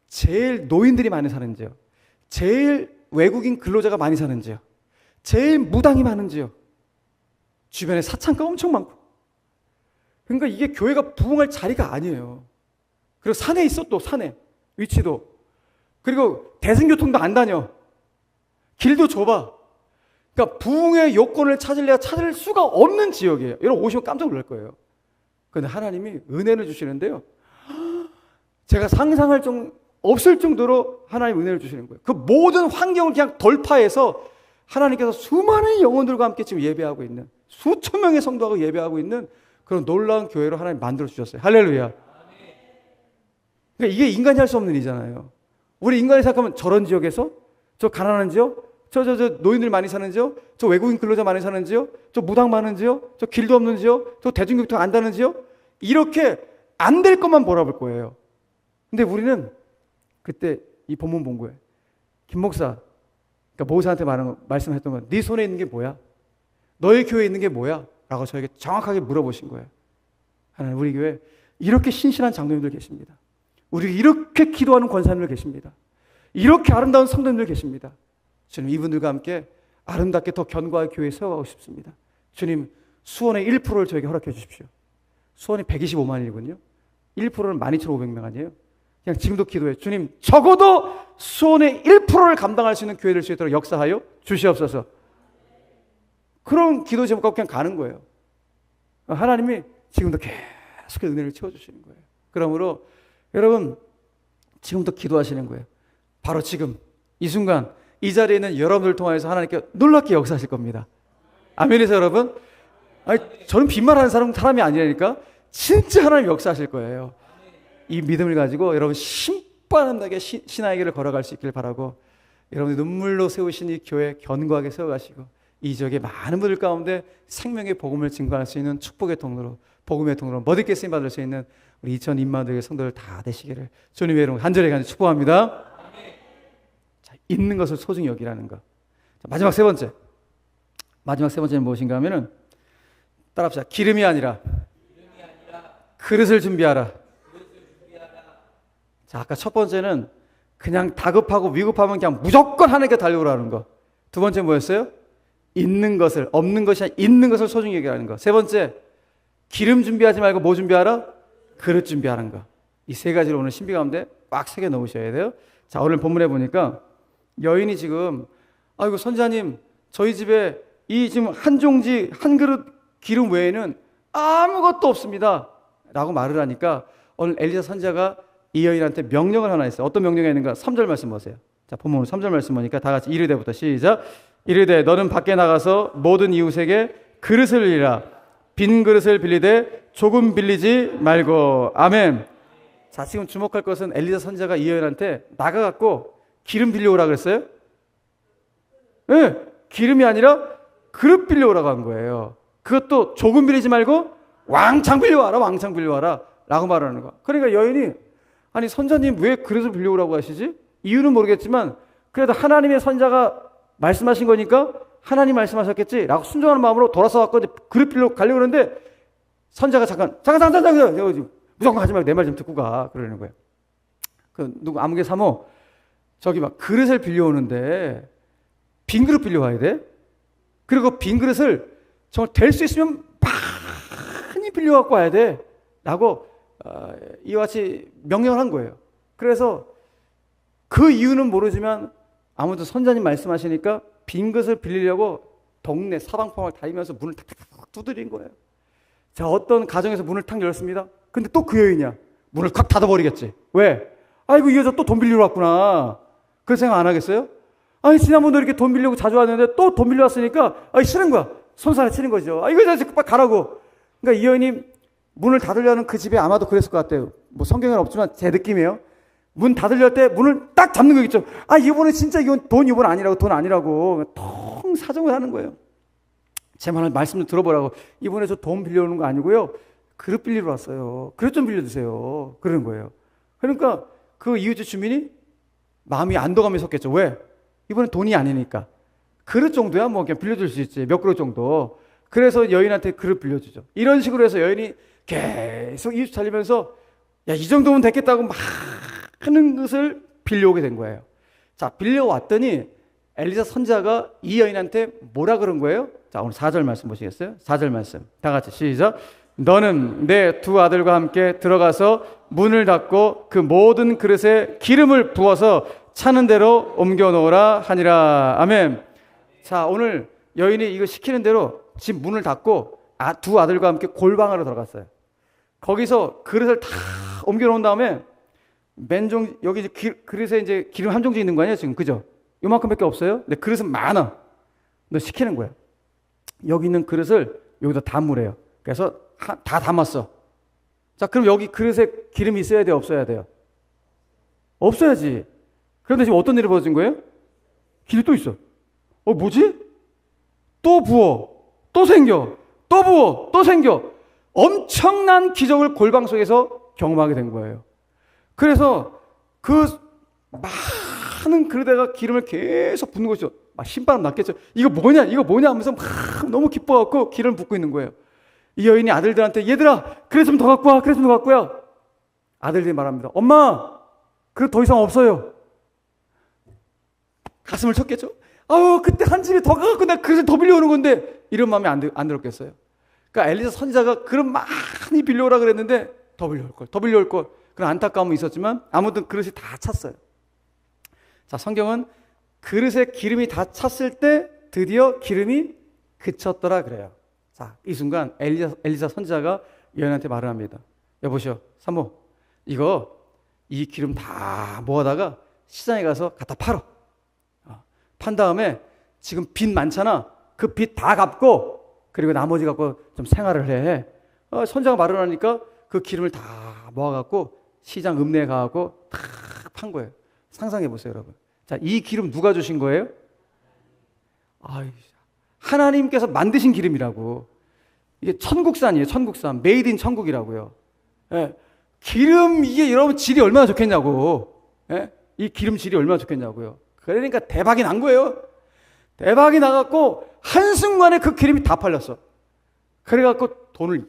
제일 노인들이 많이 사는 지역, 제일 외국인 근로자가 많이 사는 지역, 제일 무당이 많은 지역, 주변에 사창가 엄청 많고. 그러니까 이게 교회가 부흥할 자리가 아니에요. 그리고 산에 있어, 또 산에 위치도. 그리고 대중교통도 안 다녀. 길도 좁아. 그러니까 부흥의 요건을 찾을 수가 없는 지역이에요. 여러분 오시면 깜짝 놀랄 거예요. 그런데 하나님이 은혜를 주시는데요, 제가 상상할 없을 정도로 하나님 은혜를 주시는 거예요. 그 모든 환경을 그냥 돌파해서 하나님께서 수많은 영혼들과 함께 지금 예배하고 있는, 수천 명의 성도하고 예배하고 있는 그런 놀라운 교회로 하나님 만들어 주셨어요. 할렐루야. 그러니까 이게 인간이 할 수 없는 일이잖아요. 우리 인간이 생각하면 저런 지역에서, 저 가난한 지역, 저 노인들 많이 사는 지역, 저 외국인 근로자 많이 사는 지역, 저 무당 많은 지역, 저 길도 없는 지역, 저 대중교통 안 다는 지역, 이렇게 안 될 것만 몰아볼 거예요. 근데 우리는 그때 이 본문 본 거예요. 김 목사, 그러니까 모사한테 말씀했던 건, 네 손에 있는 게 뭐야? 너희 교회에 있는 게 뭐야? 라고 저에게 정확하게 물어보신 거예요. 하나님, 우리 교회 이렇게 신실한 장로님들 계십니다. 우리 이렇게 기도하는 권사님들 계십니다. 이렇게 아름다운 성도님들 계십니다. 주님, 이분들과 함께 아름답게 더 견고하게 교회에 세워가고 싶습니다. 주님, 수원의 1%를 저에게 허락해 주십시오. 수원이 125만이군요. 1%는 12,500명 아니에요? 그냥 지금도 기도해. 주님, 적어도 수원의 1%를 감당할 수 있는 교회 될 수 있도록 역사하여 주시옵소서. 그런 기도 제목 갖고 그냥 가는 거예요. 하나님이 지금도 계속 은혜를 채워주시는 거예요. 그러므로 여러분, 지금도 기도하시는 거예요. 바로 지금 이 순간 이 자리에 있는 여러분들 통해서 하나님께 놀랍게 역사하실 겁니다. 아멘이세요, 여러분? 아니, 저는 빈말하는 사람이 아니라니까. 진짜 하나님 역사하실 거예요. 이 믿음을 가지고 여러분 신바람나게 신앙의 길을 걸어갈 수 있길 바라고, 여러분이 눈물로 세우신 이 교회 견고하게 세워가시고 이 지역의 많은 분들 가운데 생명의 복음을 증거할 수 있는 축복의 통로로, 복음의 통로로 멋있게 쓰임받을 수 있는 우리 2,000인마들의 성도들 다 되시기를 주님의 이름으로 간절히 축복합니다. 자, 있는 것을 소중히 여기라는 것. 자, 마지막 세 번째는 무엇인가 하면은 따라합시다. 기름이 아니라 그릇을 준비하라. 자, 아까 첫 번째는 그냥 다급하고 위급하면 그냥 무조건 하나님께 달려오라는 거. 두 번째 뭐였어요? 있는 것을, 없는 것이 아니라 있는 것을 소중히 여기라는 거. 세 번째, 기름 준비하지 말고 뭐 준비하라? 그릇 준비하는 거. 이 세 가지를 오늘 신비 가운데 꽉 새겨 넣으셔야 돼요. 자, 오늘 본문에 보니까 여인이 지금, 아이고 선자님, 저희 집에 이 지금 한 종지 한 그릇 기름 외에는 아무것도 없습니다 라고 말을 하니까 오늘 엘리사 선지자가 이 여인한테 명령을 하나 했어요. 어떤 명령이 있는가? 3절 말씀 보세요. 자, 본문 3절 말씀 보니까 다 같이 이르되부터 시작. 이르되 너는 밖에 나가서 모든 이웃에게 그릇을 빌리라. 빈 그릇을 빌리되 조금 빌리지 말고. 아멘. 자, 지금 주목할 것은 엘리사 선지자가 이 여인한테 나가갖고 기름 빌려오라 그랬어요? 네, 기름이 아니라 그릇 빌려오라고 한 거예요. 그것도 조금 빌리지 말고 왕창 빌려와라, 왕창 빌려와라 라고 말하는 거. 그러니까 여인이, 아니 선자님 왜 그릇을 빌려오라고 하시지? 이유는 모르겠지만 그래도 하나님의 선자가 말씀하신 거니까 하나님 말씀하셨겠지 라고 순종하는 마음으로 돌아서 갖고 이제 그릇 빌려 가려고 그러는데 선자가 잠깐 무조건 하지 말고 내 말 좀 듣고 가 그러는 거예요. 그 누구 아무개 사모 저기 막 그릇을 빌려오는데 빈 그릇 빌려와야 돼. 그리고 빈 그릇을 정말 될 수 있으면 많이 빌려갖고 와야 돼 라고 이와 같이 명령을 한 거예요. 그래서 그 이유는 모르지만 아무튼 선자님 말씀하시니까 빈 그릇을 빌리려고 동네 사방팔방 다니면서 문을 탁탁탁 두드린 거예요. 자, 어떤 가정에서 문을 탁 열었습니다. 근데 또 그 여인이야. 문을 콱 닫아버리겠지. 왜? 아이고 이 여자 또 돈 빌리러 왔구나. 그런 생각 안 하겠어요? 아니 지난번도 이렇게 돈 빌리고 자주 왔는데 또 돈 빌려 왔으니까 싫은 거야. 손살에 치는 거죠. 이거 이제 빨리 가라고. 그러니까 이 여인이 문을 닫으려는 그 집에 아마도 그랬을 것 같아요. 뭐 성경에는 없지만 제 느낌이에요. 문 닫으려 때 문을 딱 잡는 거겠죠. 이번에 진짜 이건 돈 이번 아니라고, 돈 아니라고 통 사정을 하는 거예요. 제 말씀 좀 들어보라고. 이번에 저 돈 빌려오는 거 아니고요. 그릇 빌리러 왔어요. 그릇 좀 빌려주세요. 그러는 거예요. 그러니까 그 이웃집 주민이 마음이 안도감이 섰겠죠. 왜? 이번엔 돈이 아니니까. 그릇 정도야 뭐 그냥 빌려줄 수 있지. 몇 그릇 정도. 그래서 여인한테 그릇 빌려주죠. 이런 식으로 해서 여인이 계속 이웃 살리면서 야, 이 정도면 됐겠다고 많은 것을 빌려오게 된 거예요. 자, 빌려왔더니 엘리사 선지자가 이 여인한테 뭐라 그런 거예요? 자, 오늘 4절 말씀 보시겠어요? 4절 말씀. 다 같이 시작. 너는 내 두 아들과 함께 들어가서 문을 닫고 그 모든 그릇에 기름을 부어서 차는 대로 옮겨 놓으라 하니라. 아멘. 자, 오늘 여인이 이거 시키는 대로 집 문을 닫고 두 아들과 함께 골방으로 들어갔어요. 거기서 그릇을 다 옮겨 놓은 다음에 맨종 여기 이제 그릇에 이제 기름 한 종지 있는 거 아니에요, 지금. 그죠? 요만큼밖에 없어요. 근데 그릇은 많아. 너 시키는 거야. 여기 있는 그릇을 여기다 담으래요. 그래서 다 담았어. 자, 그럼 여기 그릇에 기름이 있어야 돼요, 없어야 돼요? 없어야지. 그런데 지금 어떤 일이 벌어진 거예요? 길이 또 있어. 뭐지? 또 부어, 또 생겨, 또 부어, 또 생겨. 엄청난 기적을 골방 속에서 경험하게 된 거예요. 그래서 그 많은 그릇에가 기름을 계속 붓는 것이죠. 신바람 났겠죠. 이거 뭐냐 하면서 막 너무 기뻐갖고 기름을 붓고 있는 거예요. 이 여인이 아들들한테 얘들아 그릇 좀 더 갖고 와, 그릇 좀 더 갖고 와. 아들들이 말합니다. 엄마, 그릇 더 이상 없어요. 가슴을 쳤겠죠. 아유, 그때 한 집에 더 가갖고 내가 그릇을 더 빌려오는 건데, 이런 마음이 안 들었겠어요. 그러니까 엘리사 선지자가 그릇 많이 빌려오라 그랬는데 더 빌려올 걸. 그런 안타까움이 있었지만 아무튼 그릇이 다 찼어요. 자, 성경은 그릇에 기름이 다 찼을 때 드디어 기름이 그쳤더라 그래요. 자, 이 순간 엘리사 선지자가 여인한테 말을 합니다. 여보시오, 사모, 이 기름 다 모아다가 시장에 가서 갖다 팔어. 판 다음에 지금 빚 많잖아. 그 빚 다 갚고 그리고 나머지 갖고 좀 생활을 해. 선지자가 말을 하니까 그 기름을 다 모아갖고 시장 읍내에 가갖고 다 판 거예요. 상상해 보세요, 여러분. 자, 이 기름 누가 주신 거예요? 하나님께서 만드신 기름이라고. 이게 천국산이에요, 천국산. 메이드 인 천국이라고요. 예. 기름, 이게 여러분 질이 얼마나 좋겠냐고. 예? 이 기름 질이 얼마나 좋겠냐고요. 그러니까 대박이 난 거예요. 대박이 나갖고 한순간에 그 기름이 다 팔렸어. 그래갖고 돈을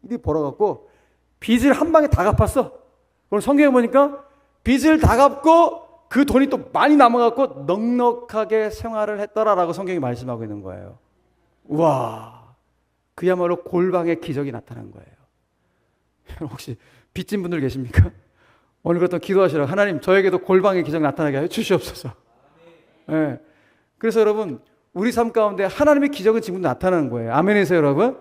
이리 벌어갖고 빚을 한 방에 다 갚았어. 그럼 성경에 보니까 빚을 다 갚고 그 돈이 또 많이 남아갖고 넉넉하게 생활을 했더라라고 성경이 말씀하고 있는 거예요. 우와, 그야말로 골방의 기적이 나타난 거예요. 혹시 빚진 분들 계십니까? 오늘부터 기도하시라. 하나님, 저에게도 골방의 기적 나타나게 해 주시옵소서. 네. 그래서 여러분, 우리 삶 가운데 하나님의 기적은 지금 나타나는 거예요. 아멘이세요, 여러분?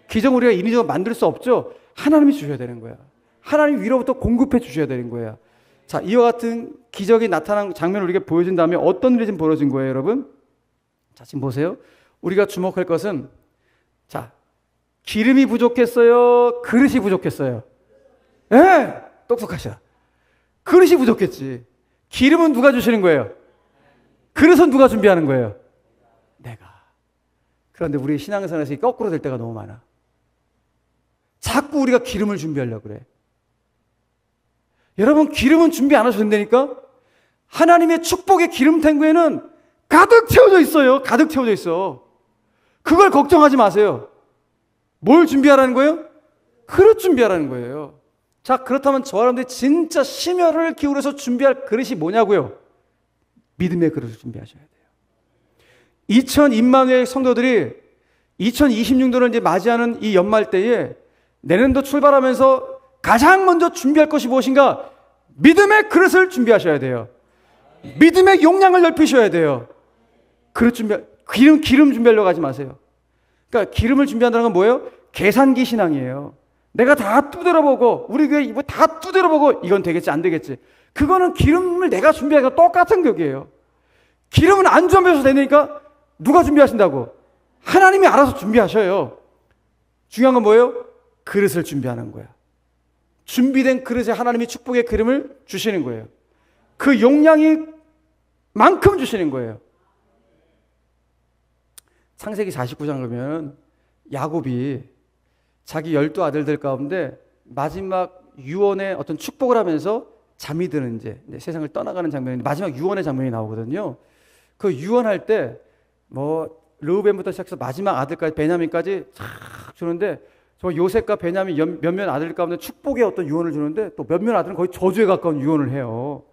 기적은 우리가 인위적으로 만들 수 없죠. 하나님이 주셔야 되는 거야. 하나님 위로부터 공급해 주셔야 되는 거야. 자, 이와 같은 기적이 나타난 장면을 우리가 보여준 다음에 어떤 일이 지금 벌어진 거예요, 여러분? 자, 지금 보세요. 우리가 주목할 것은, 자, 기름이 부족했어요? 그릇이 부족했어요? 예, 똑똑하시다. 그릇이 부족했지. 기름은 누가 주시는 거예요? 그릇은 누가 준비하는 거예요? 내가. 그런데 우리 신앙생활에서 거꾸로 될 때가 너무 많아. 자꾸 우리가 기름을 준비하려고 그래. 여러분, 기름은 준비 안 하셔도 된다니까? 하나님의 축복의 기름 탱구에는 가득 채워져 있어요. 가득 채워져 있어. 그걸 걱정하지 마세요. 뭘 준비하라는 거예요? 그릇 준비하라는 거예요. 자, 그렇다면 저와 여러분들이 진짜 심혈을 기울여서 준비할 그릇이 뭐냐고요? 믿음의 그릇을 준비하셔야 돼요. 2000 임마누엘 성도들이 2026년을 이제 맞이하는 이 연말 때에 내년도 출발하면서 가장 먼저 준비할 것이 무엇인가? 믿음의 그릇을 준비하셔야 돼요. 믿음의 용량을 넓히셔야 돼요. 그릇 기름 준비하려고 하지 마세요. 그러니까 기름을 준비한다는 건 뭐예요? 계산기 신앙이에요. 내가 다 두드려보고, 우리 교회 이거 다 두드려보고, 이건 되겠지, 안 되겠지. 그거는 기름을 내가 준비하기가 똑같은 격이에요. 기름은 안 준비해서 되니까 누가 준비하신다고? 하나님이 알아서 준비하셔요. 중요한 건 뭐예요? 그릇을 준비하는 거야. 준비된 그릇에 하나님이 축복의 기름을 주시는 거예요. 그 용량이 만큼 주시는 거예요. 창세기 49장 보면 야곱이 자기 12 아들들 가운데 마지막 유언의 어떤 축복을 하면서 잠이 드는 이제 세상을 떠나가는 장면인데 마지막 유언의 장면이 나오거든요. 그 유언할 때 뭐 르우벤부터 시작해서 마지막 아들까지 베냐민까지 쫙 주는데 저 요셉과 베냐민 몇몇 아들 가운데 축복의 어떤 유언을 주는데 또 몇몇 아들은 거의 저주에 가까운 유언을 해요.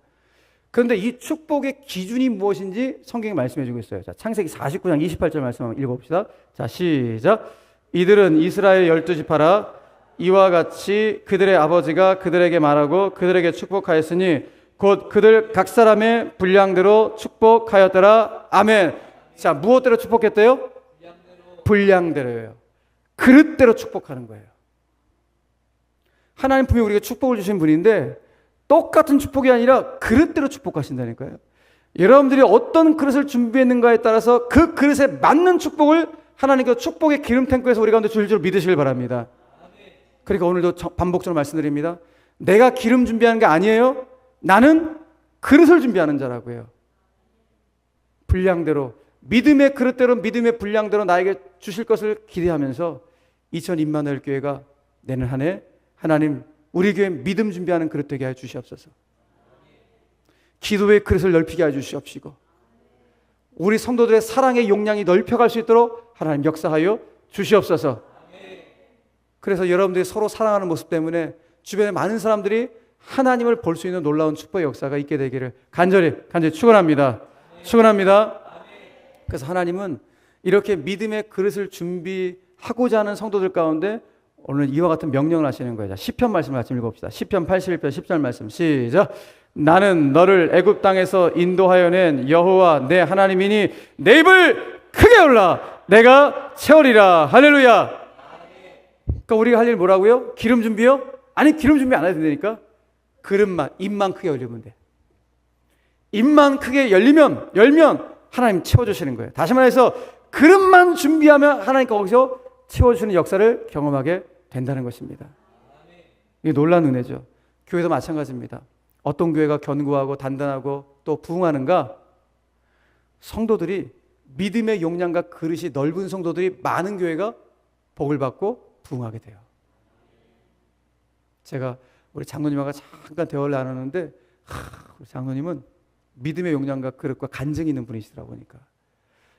그런데 이 축복의 기준이 무엇인지 성경이 말씀해 주고 있어요. 자, 창세기 49장 28절 말씀 한번 읽어봅시다. 자, 시작. 이들은 이스라엘 12지파라. 이와 같이 그들의 아버지가 그들에게 말하고 그들에게 축복하였으니 곧 그들 각 사람의 분량대로 축복하였더라. 아멘. 자, 무엇대로 축복했대요? 분량대로예요. 그릇대로 축복하는 거예요. 하나님 분명히 우리가 축복을 주신 분인데 똑같은 축복이 아니라 그릇대로 축복하신다니까요. 여러분들이 어떤 그릇을 준비했는가에 따라서 그 그릇에 맞는 축복을 하나님께서 축복의 기름 탱크에서 우리 가운데 줄줄 믿으시길 바랍니다. 그러니까 오늘도 반복적으로 말씀드립니다. 내가 기름 준비하는 게 아니에요. 나는 그릇을 준비하는 자라고요. 분량대로, 믿음의 그릇대로, 믿음의 분량대로 나에게 주실 것을 기대하면서 2000 임마누엘 교회가 내년 한 해 하나님 우리 교회 믿음 준비하는 그릇 되게 해 주시옵소서. 기도의 그릇을 넓히게 해 주시옵시고 우리 성도들의 사랑의 용량이 넓혀갈 수 있도록 하나님 역사하여 주시옵소서. 그래서 여러분들이 서로 사랑하는 모습 때문에 주변에 많은 사람들이 하나님을 볼 수 있는 놀라운 축복의 역사가 있게 되기를 간절히 축원합니다. 축원합니다. 그래서 하나님은 이렇게 믿음의 그릇을 준비하고자 하는 성도들 가운데 오늘 이와 같은 명령을 하시는 거예요. 자, 시편 말씀을 같이 읽어봅시다. 시편 81편 10절 말씀 시작. 나는 너를 애굽 땅에서 인도하여 낸 여호와 내 하나님이니 내 입을 크게 열라 내가 채우리라. 할렐루야. 그러니까 우리가 할 일 뭐라고요? 기름 준비요? 아니, 기름 준비 안 해도 되니까 그릇만, 입만 크게 열리면 돼. 입만 크게 열면 하나님 채워주시는 거예요. 다시 말해서 그릇만 준비하면 하나님 거기서 채워주시는 역사를 경험하게 된다는 것입니다. 이게 놀라운 은혜죠. 교회도 마찬가지입니다. 어떤 교회가 견고하고 단단하고 또 부흥하는가? 성도들이 믿음의 용량과 그릇이 넓은 성도들이 많은 교회가 복을 받고 부흥하게 돼요. 제가 우리 장로님하고 잠깐 대화를 나누는데 우리 장로님은 믿음의 용량과 그릇과 간증이 있는 분이시더라고 보니까.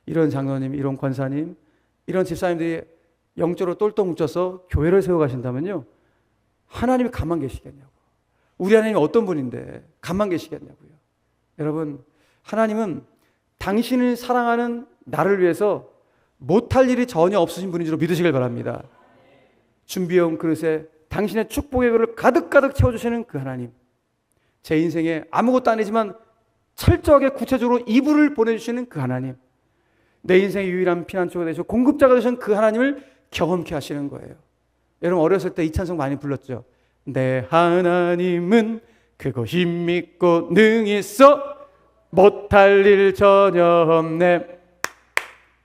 이런 장로님, 이런 권사님, 이런 집사님들이 영적으로 똘똘 뭉쳐서 교회를 세워가신다면요, 하나님이 가만 계시겠냐고. 우리 하나님이 어떤 분인데 가만 계시겠냐고요. 여러분, 하나님은 당신을 사랑하는 나를 위해서 못할 일이 전혀 없으신 분인 줄 믿으시길 바랍니다. 준비해온 그릇에 당신의 축복의 그릇을 가득가득 채워주시는 그 하나님, 제 인생에 아무것도 아니지만 철저하게 구체적으로 이불을 보내주시는 그 하나님, 내 인생의 유일한 피난처가 되시고 공급자가 되신 그 하나님을 경험케 하시는 거예요. 여러분, 어렸을 때 이 찬송 많이 불렀죠. 내 하나님은 크고 힘있고 능히 있어 못할 일 전혀 없네.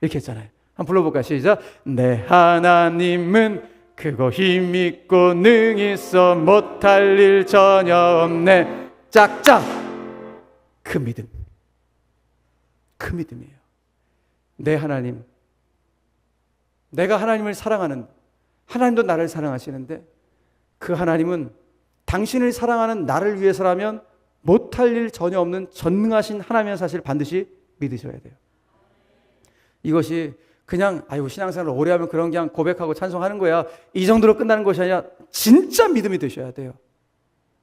이렇게 했잖아요. 한번 불러볼까요? 시작. 내 하나님은 크고 힘있고 능히 있어 못할 일 전혀 없네. 짝짝. 그 믿음, 그 믿음이에요. 내 하나님, 내가 하나님을 사랑하는, 하나님도 나를 사랑하시는데 그 하나님은 당신을 사랑하는 나를 위해서라면 못할 일 전혀 없는 전능하신 하나님의 사실을 반드시 믿으셔야 돼요. 이것이 그냥 신앙생활을 오래 하면 그런 그냥 고백하고 찬송하는 거야, 이 정도로 끝나는 것이 아니라 진짜 믿음이 되셔야 돼요.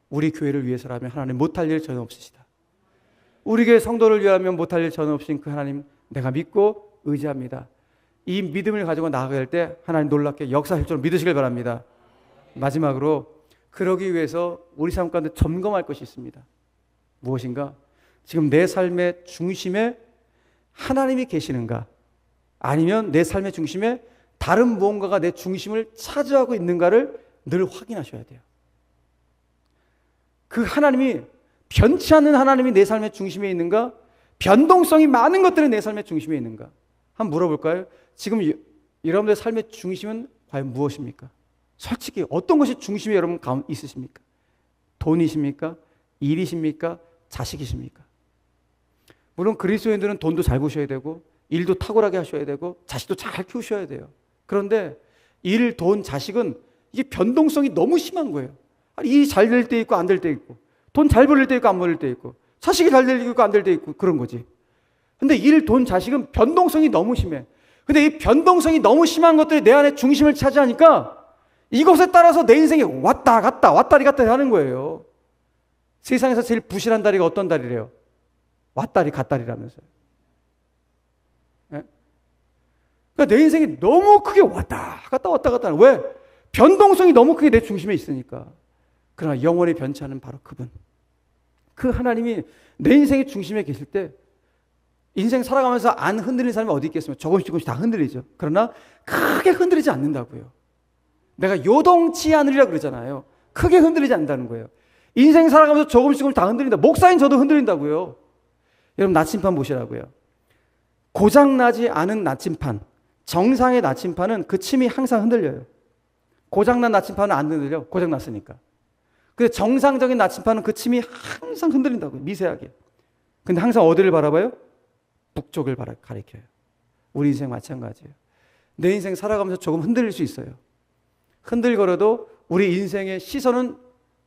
우리 교회를 위해서라면 하나님 못할 일 전혀 없으시다. 우리 교회 성도를 위하면 못할 일 전혀 없으신 그 하나님 내가 믿고 의지합니다. 이 믿음을 가지고 나아갈 때 하나님 놀랍게 역사할 줄 믿으시길 바랍니다. 마지막으로 그러기 위해서 우리 삶 가운데 점검할 것이 있습니다. 무엇인가? 지금 내 삶의 중심에 하나님이 계시는가? 아니면 내 삶의 중심에 다른 무언가가 내 중심을 차지하고 있는가를 늘 확인하셔야 돼요. 그 하나님이 변치 않는 하나님이 내 삶의 중심에 있는가? 변동성이 많은 것들이 내 삶의 중심에 있는가? 한번 물어볼까요? 지금 여러분들의 삶의 중심은 과연 무엇입니까? 솔직히 어떤 것이 중심에 여러분 가운데 있으십니까? 돈이십니까? 일이십니까? 자식이십니까? 물론 그리스도인들은 돈도 잘 보셔야 되고 일도 탁월하게 하셔야 되고 자식도 잘 키우셔야 돼요. 그런데 일, 돈, 자식은 이게 변동성이 너무 심한 거예요. 일이 잘 될 때 있고 안 될 때 있고, 돈 잘 벌릴 때 있고 안 벌릴 때 있고, 자식이 잘 될 때 있고 안 될 때 있고, 그런 거지. 근데 일, 돈, 자식은 변동성이 너무 심해. 근데 이 변동성이 너무 심한 것들이 내 안에 중심을 차지하니까 이것에 따라서 내 인생이 왔다 갔다 왔다리 갔다리 하는 거예요. 세상에서 제일 부실한 다리가 어떤 다리래요? 왔다리 갔다리라면서요. 네? 그러니까 내 인생이 너무 크게 왔다 갔다 왔다 갔다 하는. 왜? 변동성이 너무 크게 내 중심에 있으니까. 그러나 영원히 변치 않은 바로 그분, 그 하나님이 내 인생의 중심에 계실 때 인생 살아가면서 안 흔들리는 사람이 어디 있겠습니까? 조금씩 다 흔들리죠. 그러나 크게 흔들리지 않는다고요. 내가 요동치 않으리라 그러잖아요. 크게 흔들리지 않는다는 거예요. 인생 살아가면서 조금씩 다 흔들린다. 목사인 저도 흔들린다고요. 여러분, 나침판 보시라고요. 고장나지 않은 나침판, 정상의 나침판은 그 침이 항상 흔들려요. 고장난 나침판은 안 흔들려. 고장났으니까. 근데 정상적인 나침판은 그 침이 항상 흔들린다고요. 미세하게. 근데 항상 어디를 바라봐요? 북쪽을 가리켜요. 우리 인생 마찬가지예요. 내 인생 살아가면서 조금 흔들릴 수 있어요. 흔들거려도 우리 인생의 시선은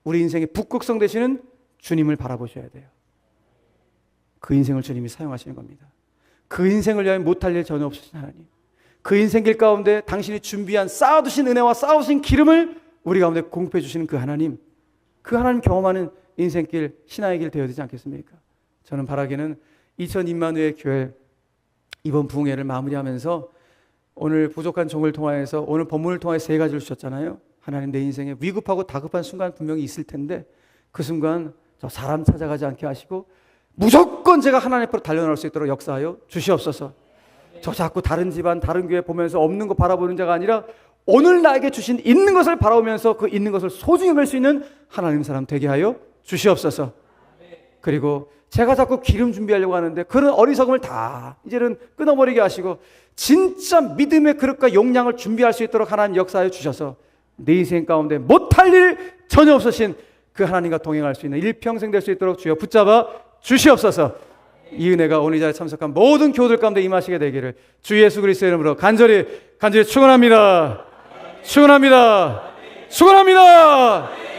우리 인생의 북극성 되시는 주님을 바라보셔야 돼요. 그 인생을 주님이 사용하시는 겁니다. 그 인생을 위하여 못할 일 전혀 없으신 하나님, 그 인생 길 가운데 당신이 준비한 쌓아두신 은혜와 쌓아두신 기름을 우리 가운데 공급해 주시는 그 하나님 경험하는 인생길, 신앙의 길 되어야 되지 않겠습니까? 저는 바라기는 2000인만회의 교회 이번 부흥회를 마무리하면서 오늘 부족한 종을 통하여서, 오늘 본문을 통하여 세 가지를 주셨잖아요. 하나님, 내 인생에 위급하고 다급한 순간 분명히 있을 텐데 그 순간 저 사람 찾아가지 않게 하시고 무조건 제가 하나님 앞으로 달려나올 수 있도록 역사하여 주시옵소서. 저 자꾸 다른 집안, 다른 교회 보면서 없는 거 바라보는 자가 아니라 오늘 나에게 주신 있는 것을 바라보면서 그 있는 것을 소중히 여길 수 있는 하나님 사람 되게 하여 주시옵소서. 그리고 제가 자꾸 기름 준비하려고 하는데 그런 어리석음을 다 이제는 끊어버리게 하시고 진짜 믿음의 그릇과 용량을 준비할 수 있도록 하나님 역사하여 주셔서 내 인생 가운데 못할 일 전혀 없으신 그 하나님과 동행할 수 있는 일평생 될 수 있도록 주여 붙잡아 주시옵소서. 이 은혜가 오늘 이 자리에 참석한 모든 교우들 가운데 임하시게 되기를 주 예수 그리스도의 이름으로 간절히 축원합니다. 축원합니다. 축원합니다.